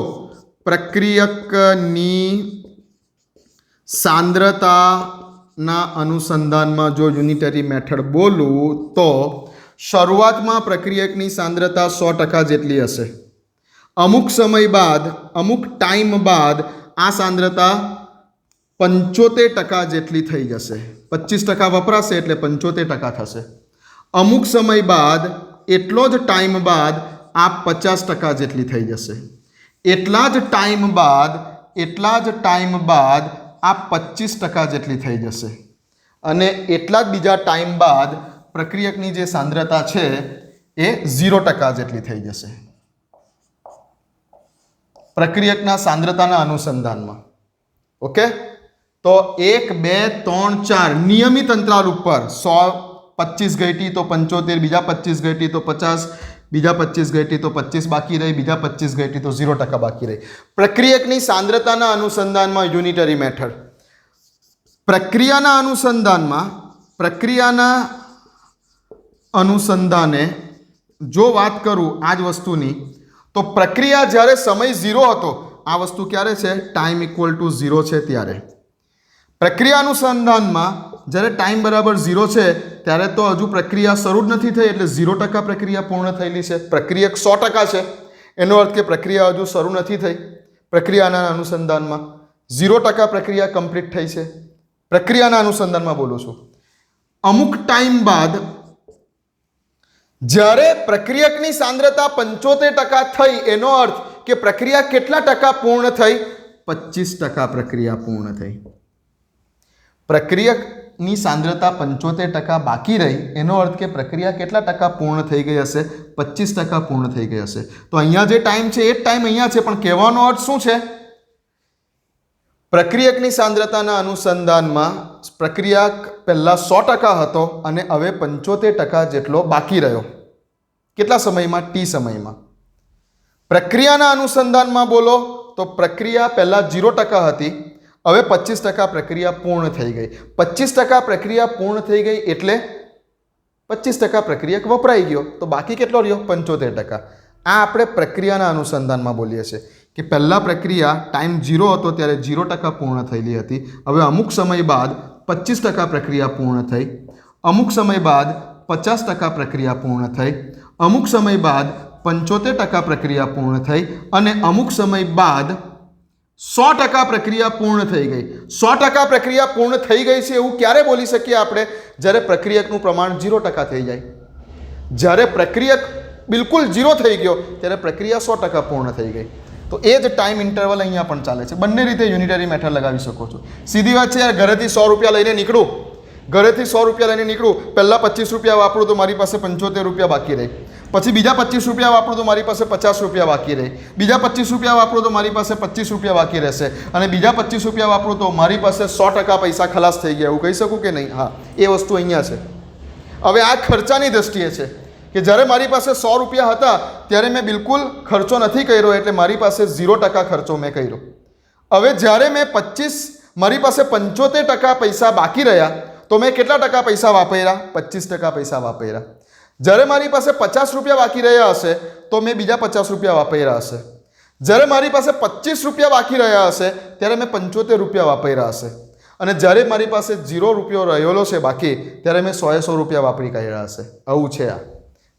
પ્રક્રિયકની સાંદ્રતાના અનુસંધાનમાં જો યુનિટરી મેથડ બોલું તો શરૂઆતમાં પ્રક્રિયકની સાંદ્રતા 100% જેટલી હશે અમુક સમય બાદ અમુક ટાઈમ બાદ આ સાંદ્રતા 75% જેટલી થઈ જશે 25% વપરાશે એટલે 75% થશે અમુક સમય બાદ એટલો જ ટાઈમ બાદ આ 50% જેટલી થઈ જશે એટલા જ ટાઈમ બાદ આ 25% જેટલી થઈ જશે અને એટલા જ બીજા ટાઈમ બાદ પ્રક્રિયકની જે સાંદ્રતા છે એ 0% જેટલી થઈ જશે પ્રક્રિયકના સાંદ્રતાના અનુસંધાનમાં ઓકે તો 1 2 3 4 નિયમિત અંતરાલ ઉપર 100 25 ગઈ તો 75 બીજા 25 ગઈ તો 50 બીજા 25 ગઈ તો 25 બાકી રહી બીજા 25 ગઈ તો 0% બાકી રહી પ્રક્રિયકની સાંદ્રતાના અનુસંધાનમાં યુનિટરી મેથડ પ્રક્રિયાના અનુસંધાને જો વાત કરું આ જ વસ્તુની તો પ્રક્રિયા જ્યારે સમય 0 હતો આ વસ્તુ ક્યારે છે ટાઈમ ઇક્વલ ટુ 0 છે ત્યારે પ્રક્રિયા અનુસંધાનમાં જ્યારે ટાઈમ બરાબર 0 છે ત્યારે તો હજુ પ્રક્રિયા શરૂ જ નથી થઈ એટલે 0% પ્રક્રિયા પૂર્ણ થયેલી છે પ્રક્રિયક 100% છે એનો અર્થ કે પ્રક્રિયા હજુ શરૂ નથી થઈ પ્રક્રિયાના અનુસંધાનમાં 0% પ્રક્રિયા કમ્પ્લીટ થઈ છે પ્રક્રિયાના અનુસંધાનમાં બોલું છું અમુક ટાઈમ બાદ જ્યારે પ્રક્રિયકની સાંદ્રતા 75% થઈ એનો અર્થ કે પ્રક્રિયા કેટલા ટકા પૂર્ણ થઈ? 25% પ્રક્રિયા પૂર્ણ થઈ. પ્રક્રિયકની સાંદ્રતા 75% બાકી રહી, એનો અર્થ કે પ્રક્રિયા કેટલા ટકા પૂર્ણ થઈ ગઈ હશે? 25% પૂર્ણ થઈ ગઈ હશે. તો અહીંયા જે ટાઈમ છે એ જ ટાઈમ અહીંયા છે, પણ કહેવાનો અર્થ શું છે? પ્રક્રિયકની સાંદ્રતાના અનુસંધાનમાં પ્રક્રિયક પહેલા 100% હતો અને હવે 75% જેટલો બાકી રહ્યો. કેટલા સમયમાં? ટી સમયમાં. પ્રક્રિયાના અનુસંધાનમાં બોલો તો પ્રક્રિયા પહેલા 0% હતી, હવે 25% પ્રક્રિયા પૂર્ણ થઈ ગઈ. 25% પ્રક્રિયા પૂર્ણ થઈ ગઈ એટલે 25% પ્રક્રિયક વપરાઈ ગયો, તો બાકી કેટલો રહ્યો? 75%. આ આપણે પ્રક્રિયાના અનુસંધાનમાં બોલીએ છીએ કે પહેલાં પ્રક્રિયા ટાઈમ 0 હતો ત્યારે 0% પૂર્ણ થયેલી હતી, હવે અમુક સમય બાદ 25% પ્રક્રિયા પૂર્ણ થઈ, અમુક સમય બાદ 50% પ્રક્રિયા પૂર્ણ થઈ, અમુક સમય બાદ 75% પ્રક્રિયા પૂર્ણ થઈ અને અમુક સમય બાદ 100% પ્રક્રિયા પૂર્ણ થઈ ગઈ. 100% પ્રક્રિયા પૂર્ણ થઈ ગઈ છે એવું ક્યારે બોલી શકીએ આપણે? જ્યારે પ્રક્રિયકનું પ્રમાણ 0% થઈ જાય. જ્યારે પ્રક્રિયક બિલકુલ 0 થઈ ગયો ત્યારે પ્રક્રિયા 100% પૂર્ણ થઈ ગઈ. તો એ જ ટાઈમ ઇન્ટરવલ અહીંયા પણ ચાલે છે. બંને રીતે યુનિટરી મેથડ લગાવી શકો છો. સીધી વાત છે યાર, ઘરેથી 100 રૂપિયા લઈને નીકળું, ઘરેથી 100 રૂપિયા લઈને નીકળું, પહેલાં 25 રૂપિયા વાપરું તો મારી પાસે 75 રૂપિયા બાકી રહે, પછી બીજા 25 રૂપિયા વાપરું તો મારી પાસે 50 રૂપિયા બાકી રહે, બીજા 25 રૂપિયા વાપરું તો મારી પાસે 25 રૂપિયા બાકી રહેશે અને બીજા 25 રૂપિયા વાપરું તો મારી પાસે 100% પૈસા ખલાસ થઈ ગયા. એવું કહી શકું કે નહીં? હા, એ વસ્તુ અહીંયા છે. હવે આ ખર્ચાની દ્રષ્ટિએ છે કે જ્યારે મારી પાસે 100 રૂપિયા હતા ત્યારે મેં બિલકુલ ખર્ચો નથી કર્યો, એટલે મારી પાસે 0% ખર્ચો મેં કર્યો. હવે જ્યારે મેં મારી પાસે 75% પૈસા બાકી રહ્યા તો મેં કેટલા ટકા પૈસા વાપર્યા? 25% પૈસા વાપર્યા. જ્યારે મારી પાસે 50 રૂપિયા બાકી રહ્યા હશે તો મેં બીજા 50 રૂપિયા વાપર્યા હશે. જ્યારે મારી પાસે 25 રૂપિયા બાકી રહ્યા હશે ત્યારે મેં 75 રૂપિયા વાપર્યા હશે અને જ્યારે મારી પાસે 0 રૂપિયો રહેલો છે બાકી ત્યારે મેં 100 રૂપિયા વાપરી કાઢ્યા હશે. આવું છે આ.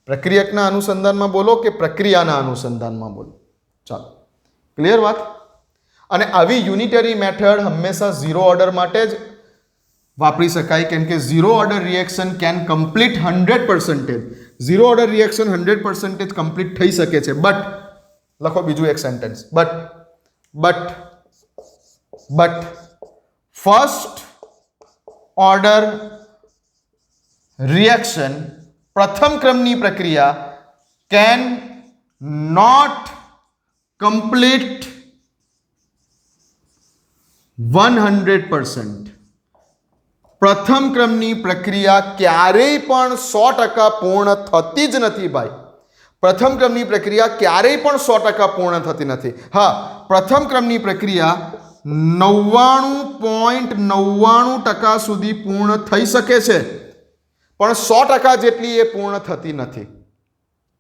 પ્રક્રિયકના અનુસંધાનમાં બોલો કે પ્રક્રિયાના અનુસંધાનમાં બોલો. ચાલો, ક્લિયર વાત? અને આવી યુનિટરી મેથડ હંમેશા 0 ઓર્ડર માટે જ વાપરી શકાય, કેમ કે 0 order reaction can complete 100%. 0 order reaction 100% complete થઈ શકે છે. બટ લખો બીજું એક sentence, but first order reaction, પ્રથમ ક્રમની પ્રક્રિયા કેન નોટ કમ્પ્લીટ 100%. પ્રથમ ક્રમની પ્રક્રિયા ક્યારેય પણ 100% પૂર્ણ થતી જ નથી ભાઈ. પ્રથમ ક્રમની પ્રક્રિયા ક્યારેય પણ 100% પૂર્ણ થતી નથી. હા, પ્રથમ ક્રમની પ્રક્રિયા 99.99% સુધી પૂર્ણ થઈ શકે છે, પણ 100% જેટલી એ પૂર્ણ થતી નથી.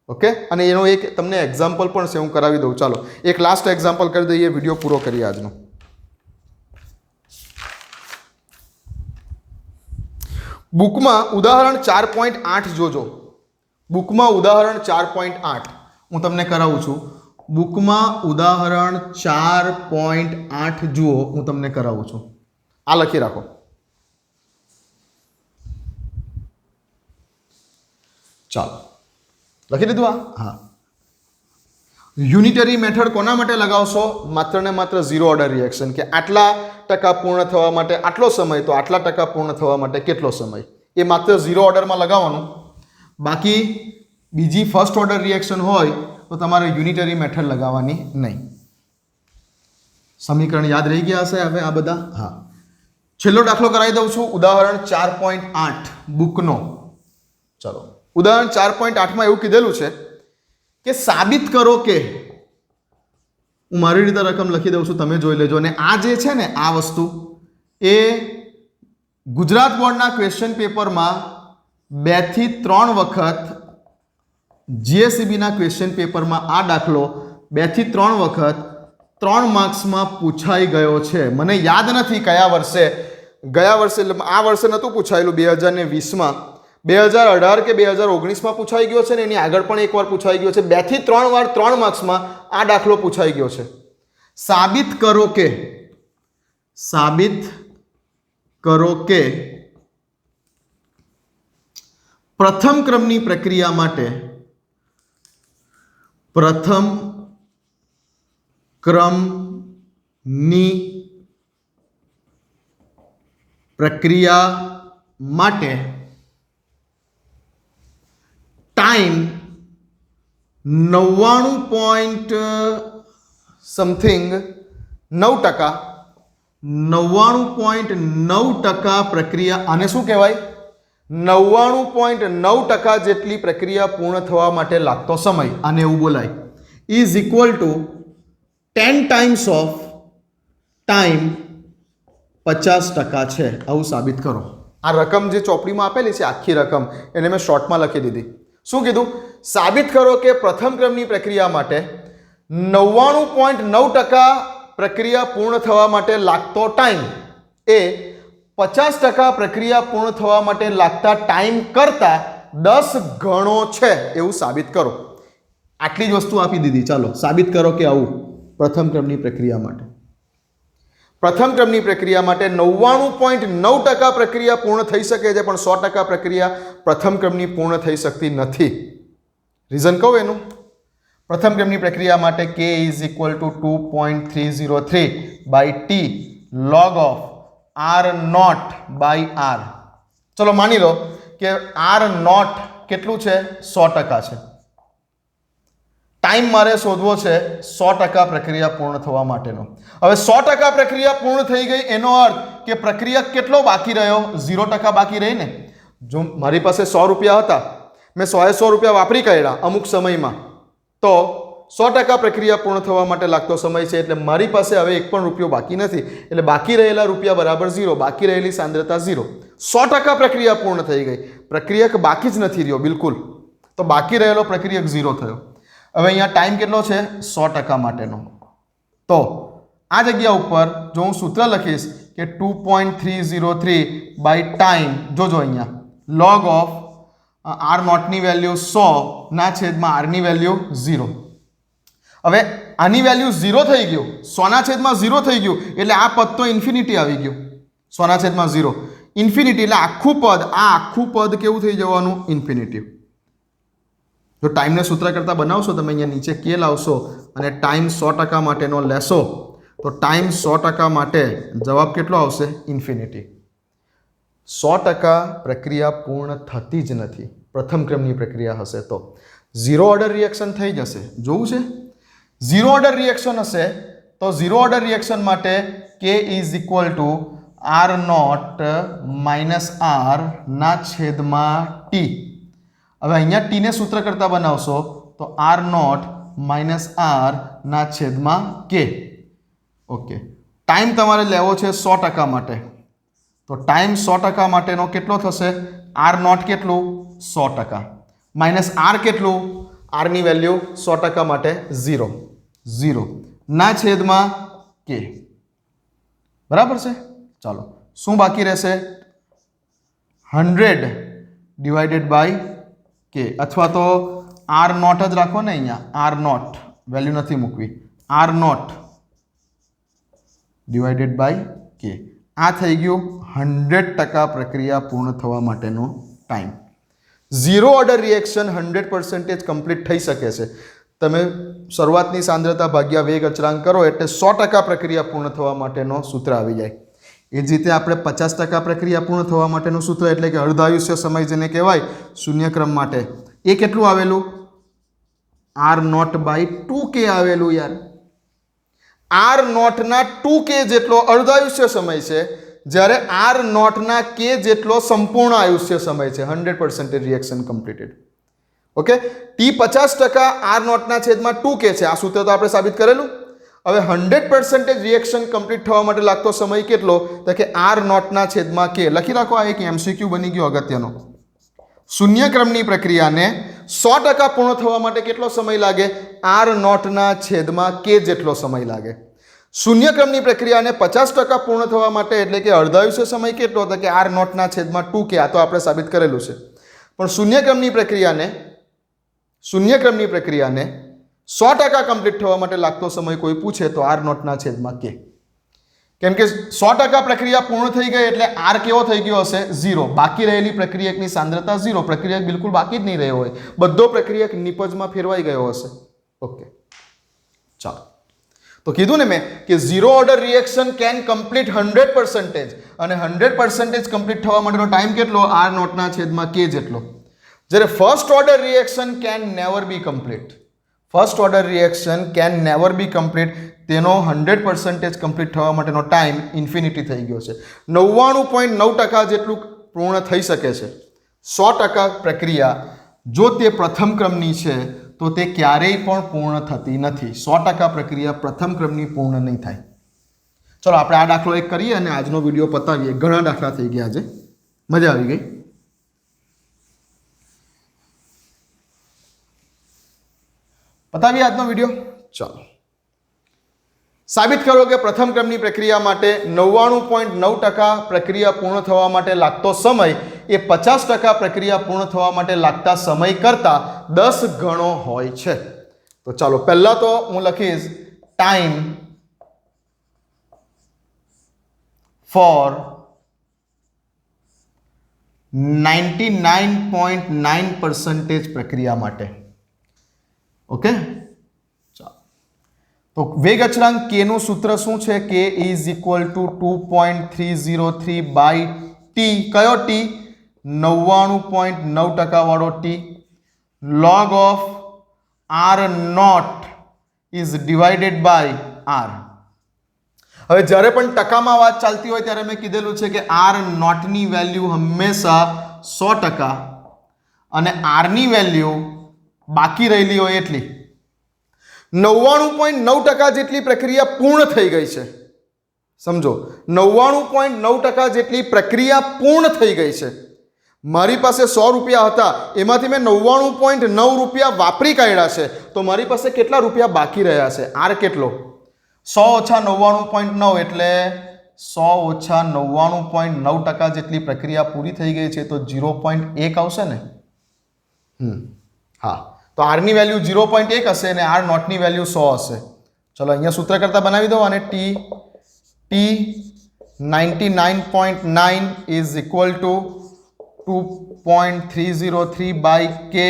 ઓકે, અને એનો એક તમને એક્ઝામ્પલ પણ છે, હું કરાવી દઉં. ચાલો એક લાસ્ટ એક્ઝામ્પલ કરી દઈએ, વિડીયો પૂરો કરીએ આજનો. બુકમાં ઉદાહરણ 4.8 જોજો. બુકમાં ઉદાહરણ 4.8 હું તમને કરાવું છું. બુકમાં ઉદાહરણ 4.8 જુઓ, હું તમને કરાવું છું. આ લખી રાખો. ચાલો, લખી દીધું આ? હા. યુનિટરી મેથડ કોના માટે લગાવશો? માત્ર ને માત્ર 0 ઓર્ડર રિએક્શન, કે આટલા ટકા પૂર્ણ થવા માટે આટલો સમય, તો આટલા ટકા પૂર્ણ થવા માટે કેટલો સમય, એ માત્ર 0 ઓર્ડરમાં લગાવવાનું. બાકી બીજી ફર્સ્ટ ઓર્ડર રિએક્શન હોય તો તમારે યુનિટરી મેથડ લગાવવાની નહીં. સમીકરણ યાદ રહી ગયા હશે હવે આ બધા? હા. છેલ્લો દાખલો કરાવી દઉં છું, ઉદાહરણ 4.8 બુકનો. ચલો, ઉદાહરણ 4.8માં એવું કીધેલું છે કે સાબિત કરો કે, હું મારી રીતે રકમ લખી દઉં છું, તમે જોઈ લેજો. અને આ જે છે ને, આ વસ્તુ એ ગુજરાત બોર્ડના ક્વેશ્ચન પેપરમાં 2 થી 3 વખત, જીએસઈબીના ક્વેશ્ચન પેપરમાં આ દાખલો 2 થી 3 વખત 3 માર્ક્સમાં પૂછાઈ ગયો છે. મને યાદ નથી કયા વર્ષે, ગયા વર્ષે, આ વર્ષે નહોતું પૂછાયેલું, 2020માં, 2018 કે 2019માં પૂછાઈ ગયો છે ને એની આગળ પણ એકવાર પૂછાઈ ગયો છે. 2 થી 3 વાર 3 માર્ક્સમાં આ દાખલો પૂછાઈ ગયો છે. સાબિત કરો કે, સાબિત કરો કે પ્રથમ ક્રમની પ્રક્રિયા માટે, પ્રથમ ક્રમની પ્રક્રિયા માટે ટાઈમ 99.9% પ્રક્રિયા, આને શું કહેવાય? 99.9% જેટલી પ્રક્રિયા પૂર્ણ થવા માટે લાગતો સમય, આને એવું બોલાય, is equal two 10 times of time 50% છે. આવું સાબિત કરો. આ રકમ જે ચોપડીમાં આપેલી છે આખી રકમ એને મેં શોર્ટમાં લખી દીધી. શું કીધું? સાબિત કરો કે પ્રથમ ક્રમની પ્રક્રિયા માટે 99.9% પ્રક્રિયા પૂર્ણ થવા માટે લાગતો ટાઈમ એ 50% પ્રક્રિયા પૂર્ણ થવા માટે લાગતા ટાઈમ કરતાં 10 ગણો છે એવું સાબિત કરો. આટલી જ વસ્તુ આપી દીધી. ચાલો સાબિત કરો કે આવું પ્રથમ ક્રમની પ્રક્રિયા માટે. પ્રથમ ક્રમની પ્રક્રિયા માટે 99.9% પ્રક્રિયા પૂર્ણ થઈ શકે છે, પણ 100% પ્રક્રિયા પ્રથમ ક્રમની પૂર્ણ થઈ શકતી નથી. રીઝન કહું એનું? પ્રથમ ક્રમની પ્રક્રિયા માટે k is equal to 2.303 by t log of r naught by r. ચલો માની લો કે r નોટ કેટલું છે? 100% છે. ટાઈમ મારે શોધવો છે 100% પ્રક્રિયા પૂર્ણ થવા માટેનો. હવે 100% પ્રક્રિયા પૂર્ણ થઈ ગઈ એનો અર્થ કે પ્રક્રિયા કેટલો બાકી રહ્યો? 0% બાકી રહી ને. જો મારી પાસે 100 રૂપિયા હતા, મેં 100 રૂપિયા વાપરી કાઢ્યા અમુક સમયમાં, તો 100% પ્રક્રિયા પૂર્ણ થવા માટે લાગતો સમય છે, એટલે મારી પાસે હવે એક પણ રૂપિયો બાકી નથી, એટલે બાકી રહેલા રૂપિયા બરાબર 0, બાકી રહેલી સાંદ્રતા 0. 100% પ્રક્રિયા પૂર્ણ થઈ ગઈ, પ્રક્રિયક બાકી જ નથી રહ્યો બિલકુલ, તો બાકી રહેલો પ્રક્રિયક 0 થયો. હવે અહીંયા ટાઈમ કેટલો છે? 100% માટેનો. તો આ જગ્યા ઉપર જો હું સૂત્ર લખીશ કે 2.303 બાય ટાઈમ, જોજો અહીંયા log ઓફ r નોટની વેલ્યુ 100 ના છેદમાં r ની વેલ્યુ 0. હવે આની વેલ્યુ 0 થઈ ગયું, 100 ના છેદમાં 0 થઈ ગયું, એટલે આ પદ તો ઇન્ફિનિટી આવી ગયું. 100 ના છેદમાં 0 ઇન્ફિનિટી, એટલે આખું પદ, આ આખું પદ કેવું થઈ જવાનું? ઇન્ફિનિટી. જો ટાઈમને સૂત્ર કરતાં બનાવશો તમે, અહીંયા નીચે કે લાવશો અને ટાઈમ 100% માટેનો લેશો, તો ટાઈમ 100% માટે જવાબ કેટલો આવશે? ઇન્ફિનિટી. 100% પ્રક્રિયા પૂર્ણ થતી જ નથી પ્રથમ ક્રમની પ્રક્રિયા હશે તો. 0 ઓર્ડર રિએક્શન થઈ જશે. જોવું છે? 0 ઓર્ડર રિએક્શન હશે તો 0 ઓર્ડર રિએક્શન માટે k is equal to r naught minus r ના છેદમાં t. હવે અહીંયા ટી ને સૂત્ર કરતા બનાવશો તો r નોટ માઇનસ r ના છેદમાં k. ઓકે, ટાઈમ તમારે લેવો છે 100% માટે, તો ટાઈમ 100% માટેનો કેટલો થશે? r નોટ કેટલું? 100%. માઇનસ r કેટલું? r ની વેલ્યુ 100% માટે 0 ના છેદમાં k. બરાબર છે? ચાલો, શું બાકી રહેશે? 100 ડિવાઇડેડ બાય k, અથવા તો r નોટ જ રાખો ને. અહીંયા r નોટ વેલ્યુ નથી મૂકવી, r naught divided by k. આ થઈ ગયું 100% પ્રક્રિયા પૂર્ણ થવા માટેનો ટાઈમ. 0 ઓર્ડર રિએક્શન 100% કમ્પ્લીટ થઈ શકે છે. તમે શરૂઆતની સાંદ્રતા ભાગ્યા વેગ અચળાંક કરો એટલે 100% પ્રક્રિયા પૂર્ણ થવા માટેનો સૂત્ર આવી જાય. એ જ રીતે આપણે 50% પ્રક્રિયા પૂર્ણ થવા માટેનું સૂત્ર, એટલે કે અર્ધાયુષ્ય સમય જેને કહેવાય શૂન્યક્રમ માટે, એ કેટલું આવેલું? r નોટ બાય 2k આવેલું. યાર, r નોટના 2k જેટલો અર્ધાયુષ્ય સમય છે, જ્યારે r નોટના k જેટલો સંપૂર્ણ આયુષ્ય સમય છે. 100% reaction completed. Okay, t 50% r નોટના છેદમાં 2k છે. આ સૂત્ર તો આપણે સાબિત કરેલું. હવે 100% રિએક્શન કમ્પ્લીટ થવા માટે લાગતો સમય કેટલો? તો કે r નોટના છેદમાં k. લખી રાખો, આ એક MCQ બની ગયો અગત્યનો. શૂન્યક્રમની પ્રક્રિયાને 100% પૂર્ણ થવા માટે કેટલો સમય લાગે? r નોટના છેદમાં k જેટલો સમય લાગે. શૂન્યક્રમની પ્રક્રિયાને 50% પૂર્ણ થવા માટે, એટલે કે અર્ધાયુષ્ય સમય કેટલો? તો કે r નોટના છેદમાં 2k. આ તો આપણે સાબિત કરેલું છે. પણ શૂન્યક્રમની પ્રક્રિયાને 100% કમ્પ્લીટ થવા માટે લાગતો સમય કોઈ પૂછે તો r નોટના છેદમાં k. કેમ કે 100% પ્રક્રિયા પૂર્ણ થઈ ગઈ એટલે r કેવો થઈ ગયો હશે? 0. બાકી રહેલી પ્રક્રિયકની સાંદ્રતા 0. પ્રક્રિયક બિલકુલ બાકી જ નહીં રહ્યો હોય, બધો પ્રક્રિયક નિપજમાં ફેરવાઈ ગયો હશે. ઓકે, ચાલો, તો કીધું ને મેં કે zero order reaction can complete 100% અને 100% કમ્પ્લીટ થવા માટેનો ટાઈમ કેટલો? આર નોટના છેદમાં કે જેટલો. જ્યારે first order reaction can never be complete. First order reaction can never be complete, તેનો 100% કમ્પ્લીટ થવા માટેનો ટાઈમ ઇન્ફિનિટી થઈ ગયો છે. 99.9% જેટલું પૂર્ણ થઈ શકે છે. 100% પ્રક્રિયા જો તે પ્રથમ ક્રમની છે તો તે ક્યારેય પણ પૂર્ણ થતી નથી. 100% પ્રક્રિયા પ્રથમ ક્રમની પૂર્ણ નહીં થાય. ચલો આપણે આ દાખલો એક કરીએ અને આજનો વિડીયો પતાવીએ. ઘણા દાખલા થઈ ગયા આજે, મજા આવી ગઈ. પતાવીએ આજનો વિડીયો. ચાલો, સાબિત કરો કે પ્રથમ ક્રમની પ્રક્રિયા માટે 99.9% પ્રક્રિયા પૂર્ણ થવા માટે લાગતો સમય એ 50% પ્રક્રિયા પૂર્ણ થવા માટે લાગતા સમય કરતાં 10 ગણો હોય છે. તો ચાલો પહેલા તો હું લખીશ ટાઈમ ફોર 99.9% પ્રક્રિયા માટે. ઓકે, તો વેગ અચળાંક કે નું સૂત્ર શું છે? K is equal to 2.303 by t. કયો ટી? 99.9% વાળો ટી. log of R naught is divided by R. હવે જ્યારે પણ ટકામાં વાત ચાલતી હોય ત્યારે મેં કીધેલું છે કે આર નોટની વેલ્યુ હંમેશા 100% અને આરની વેલ્યુ બાકી રહેલી હોય એટલી. 99.9% જેટલી પ્રક્રિયા પૂર્ણ થઈ ગઈ છે. સમજો, 99.9% જેટલી પ્રક્રિયા પૂર્ણ થઈ ગઈ છે. મારી પાસે 100 રૂપિયા હતા, એમાંથી મેં 99.9 રૂપિયા વાપરી કાઢ્યા છે, તો મારી પાસે કેટલા રૂપિયા બાકી રહ્યા છે? આર કેટલો? 100 - 99.9 એટલે 100 - 99.9% જેટલી પ્રક્રિયા પૂરી થઈ ગઈ છે, તો 0.1 આવશે ને? હા, તો આરની વેલ્યુ 0.1 હશે અને આર નોટની વેલ્યુ 100 હશે. ચલો અહીંયા સૂત્ર કરતા બનાવી દો અને t 99.9 is equal to 2.303 by k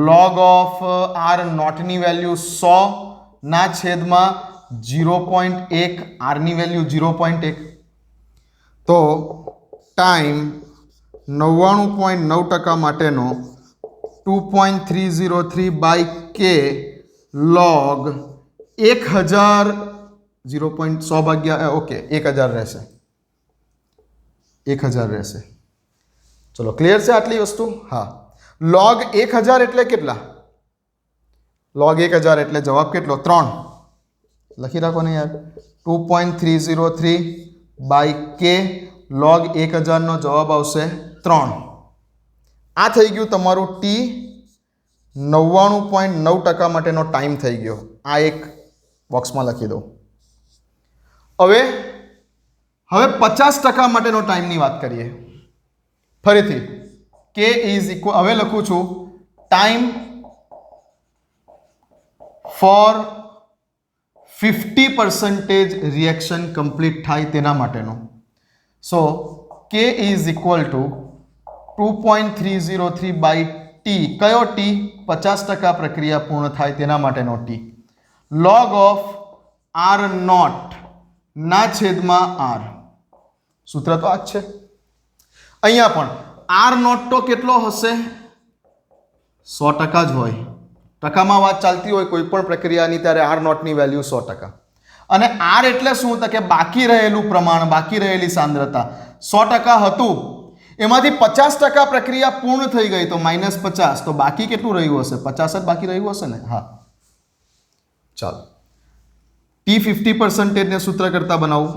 log of R નોટની વેલ્યુ 100 ના છેદમાં 0.1, આરની વેલ્યુ 0.1. તો ટાઈમ 99.9% માટેનો 2.303 બાય કે log 1000 0.100 ભાગ્યા ઓકે 1000 રહેશે. 1000 રહેશે. ચલો ક્લિયર છે આટલી વસ્તુ? હા. log 1000 એટલે કેટલા? log 1000 એટલે જવાબ કેટલો? 3. લખી રાખો ને યાર. 2.303 બાય કે log 1000 નો જવાબ આવશે 3. આ થઈ ગયું તમારું ટી 99.9% માટેનો ટાઈમ થઈ ગયો. આ એક બોક્સમાં લખી દો. હવે 50% માટેનો ટાઈમની વાત કરીએ. ફરીથી કે ઇઝ ઇક્વલ, હવે લખું છું ટાઈમ ફોર 50% રિએક્શન કમ્પ્લીટ થાય તેના માટેનો. So k is equal to 2.303 by t. કયો ટી? 50% પ્રક્રિયા પૂર્ણ થાય તેના માટેનો t. log of R naught ના છેદમાં આર. સૂત્ર તો આ જ છે. અહીંયા પણ આર નોટ તો કેટલો હશે? 100% જ હોય. ટકામાં વાત ચાલતી હોય કોઈ પણ પ્રક્રિયાની ત્યારે આર નોટની વેલ્યુ 100%. અને આર એટલે શું? તો કે બાકી રહેલું પ્રમાણ, બાકી રહેલી સાંદ્રતા. 100% હતું, એમાંથી 50% પ્રક્રિયા પૂર્ણ થઈ ગઈ તો -50. તો બાકી કેટલું રહ્યું હશે? 50 જ બાકી રહ્યું હશે ને? હા. ચાલો ટી 50% ને સૂત્ર કરતા બનાવું.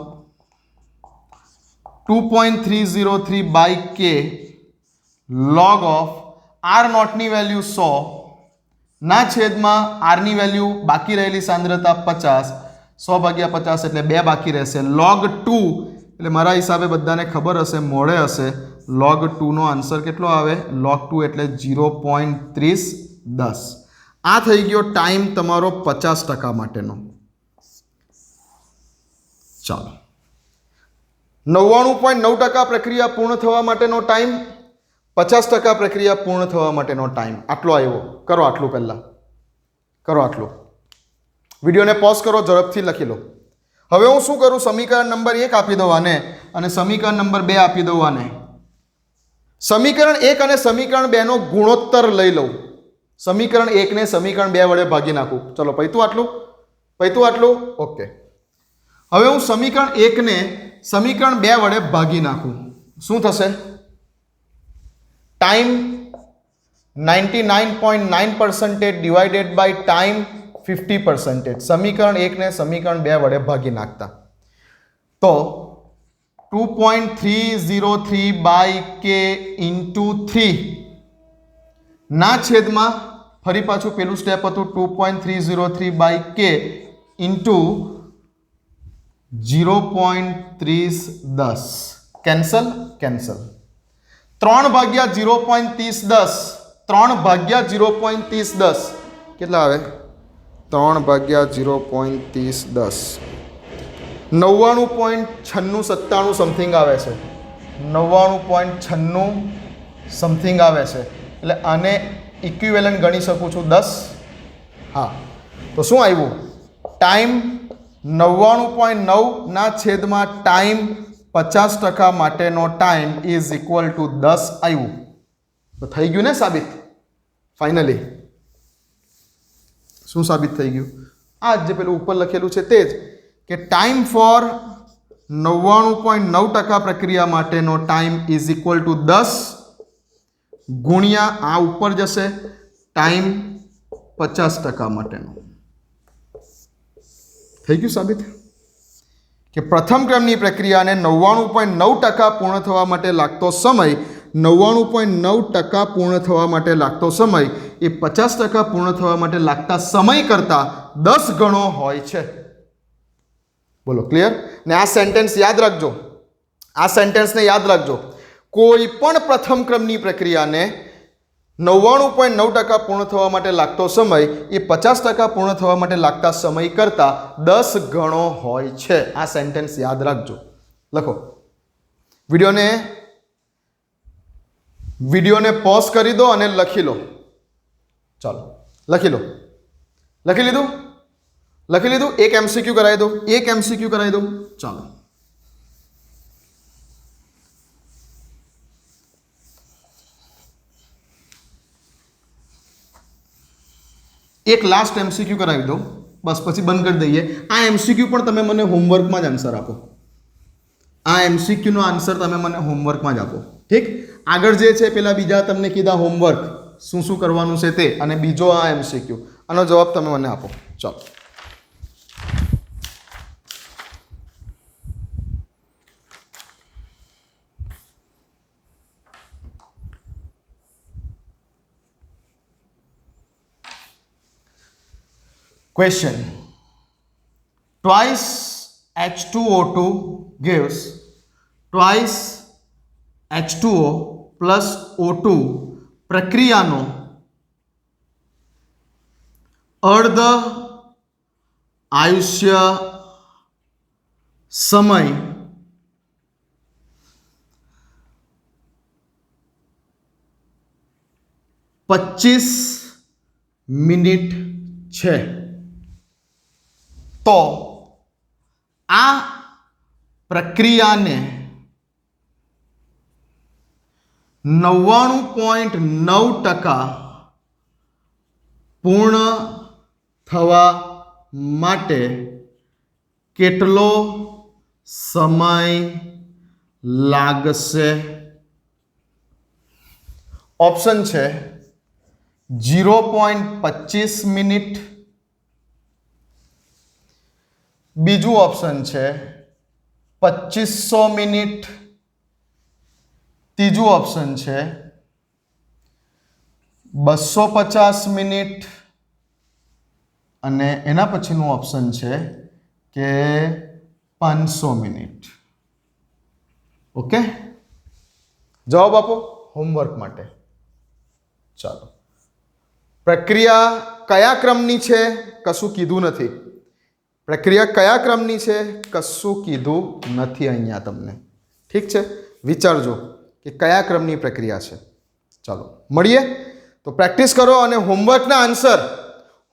2.303 by k log of R નોટની વેલ્યુ 100 ના છેદમાં આરની વેલ્યુ બાકી રહેલી સાંદ્રતા 50. 100 ભાગ્યા 50 એટલે 2 બાકી રહેશે. log 2 એટલે મારા હિસાબે બધાને ખબર હશે, મોડે હશે. log 2 નો આન્સર કેટલો આવે? log 2 એટલે 0.3010. આ થઈ ગયો ટાઈમ તમારો 50% માટેનો. ચાલો 99.9% પ્રક્રિયા પૂર્ણ થવા માટેનો ટાઈમ, 50% પ્રક્રિયા પૂર્ણ થવા માટેનો ટાઈમ આટલો આવ્યો. કરો આટલું પહેલા, કરો આટલું. વિડીયોને પોઝ કરો, ઝડપથી લખી લો. હવે હું શું કરું, સમીકરણ નંબર 1 આપી દઉં આને અને સમીકરણ નંબર 2 આપી દઉં આને. સમીકરણ 1 અને સમીકરણ 2 નો ગુણોત્તર લઈ લઉં. સમીકરણ 1 ને સમીકરણ 2 વડે ભાગી નાખું. ચલો પૈતું આટલું. ઓકે. હવે હું સમીકરણ 1 ને સમીકરણ 2 વડે ભાગી નાખું. શું થશે? Time 99.9% divided by time 50%. સમીકરણ 1 ને સમીકરણ 2 વડે ભાગી નાખતા તો 2.303 બાય કે ઇન્ટુ 3 ના છેદમાં ફરી પાછું પેલું સ્ટેપ હતું 2.303 બાય કે ઇન્ટુ 0.3010 કેન્સલ 3 ભાગ્યા 0.3010 કેટલા આવે? 3 ભાગ્યા 0.3010 99.9697 સમથિંગ આવે છે. 99.96 સમથિંગ આવે છે. એટલે આને ઇક્વિવેલન્ટ ગણી શકું છું 10. હા, તો શું આવ્યું? ટાઈમ 99.9 ના છેદમાં ટાઈમ 50% માટેનો ટાઈમ ઇઝ ઇક્વલ ટુ 10 આવ્યું. તો થઈ ગયું ને સાબિત ફાઇનલી? શું સાબિત થઈ ગયું? આ જે પેલું ઉપર લખેલું છે તે જ કે ટાઈમ ફોર 99.9% પ્રક્રિયા માટેનો ટાઈમ ઇઝ ઇક્વલ ટુ 10 ગુણ્યા આ ઉપર જશે ટાઈમ 50% માટેનો. થઈ ગયું સાબિત કે પ્રથમ ક્રમની પ્રક્રિયાને 99.9% પૂર્ણ થવા માટે લાગતો સમય 99.9% પૂર્ણ થવા માટે લાગતો સમય એ 50% પૂર્ણ થવા માટે લાગતા સમય કરતાં 10 ગણો હોય છે. બોલો ક્લિયર? ને આ સેન્ટેન્સ યાદ રાખજો. આ સેન્ટેન્સને યાદ રાખજો. કોઈ પણ પ્રથમ ક્રમની પ્રક્રિયાને 99.9% પૂર્ણ થવા માટે લાગતો સમય એ 50% પૂર્ણ થવા માટે લાગતા સમય કરતાં 10 ગણો હોય છે. આ સેન્ટેન્સ યાદ રાખજો. લખો. વિડીયોને પોઝ કરી દો અને લખી લો. ચાલો લખી લો. લખી લીધું? એક એમસીક્યુ કરાવી દો. ચાલો એક લાસ્ટ એમસીક્યુ કરાવી દો બસ, પછી બંધ કરી દઈએ. આ એમસીક્યુ પણ તમે મને હોમવર્કમાં જ આન્સર આપો. આ એમસીક્યુનો આન્સર તમે મને હોમવર્કમાં જ આપો. ઠીક? આગળ જે છે પેલા બીજા તમને કીધા હોમવર્ક શું શું કરવાનું છે તે, અને બીજો આ એમસીક્યુ, આનો જવાબ તમે મને આપો. ચાલો question. Twice H2O2 gives twice H2O plus O2 પ્રક્રિયાનો અર્ધ આયુષ્ય સમય 25 મિનિટ છે. તો આ પ્રક્રિયાને 99.9% પૂર્ણ થવા માટે કેટલો સમય લાગશે? ઓપ્શન છે 0.25 મિનિટ, બીજું ઓપ્શન છે 2500 મિનિટ, ત્રીજું ઓપ્શન છે 250 મિનિટ અને એના પછીનું ઓપ્શન છે કે 500 મિનિટ. ઓકે, જવાબ આપો હોમવર્ક માટે. ચાલો, પ્રક્રિયા કયા ક્રમની છે કશું કીધું નથી. પ્રક્રિયા કયા ક્રમની છે કશું કીધું નથી અહીંયા તમને. ઠીક છે, વિચારજો કે કયા ક્રમની પ્રક્રિયા છે. ચાલો મળીએ. તો પ્રેક્ટિસ કરો અને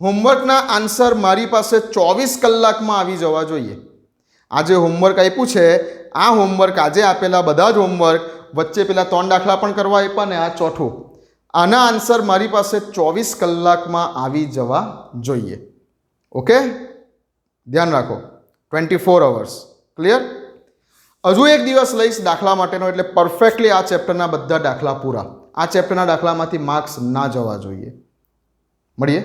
હોમવર્કના આન્સર મારી પાસે 24 કલાકમાં આવી જવા જોઈએ. આ જે હોમવર્ક આપ્યું છે, આ હોમવર્ક આજે આપેલા બધા જ હોમવર્ક વચ્ચે પેલા 3 દાખલા પણ કરવા આપ્યા ને આ ચોથું, આના આન્સર મારી પાસે 24 કલાકમાં આવી જવા જોઈએ. ઓકે, ધ્યાન રાખો, 24 અવર્સ. ક્લિયર? હજુ એક દિવસ લઈશ દાખલા માટેનો, એટલે પરફેક્ટલી આ ચેપ્ટરના બધા દાખલા પૂરા. આ ચેપ્ટરના દાખલામાંથી માર્ક્સ ના જવા જોઈએ. મળીએ.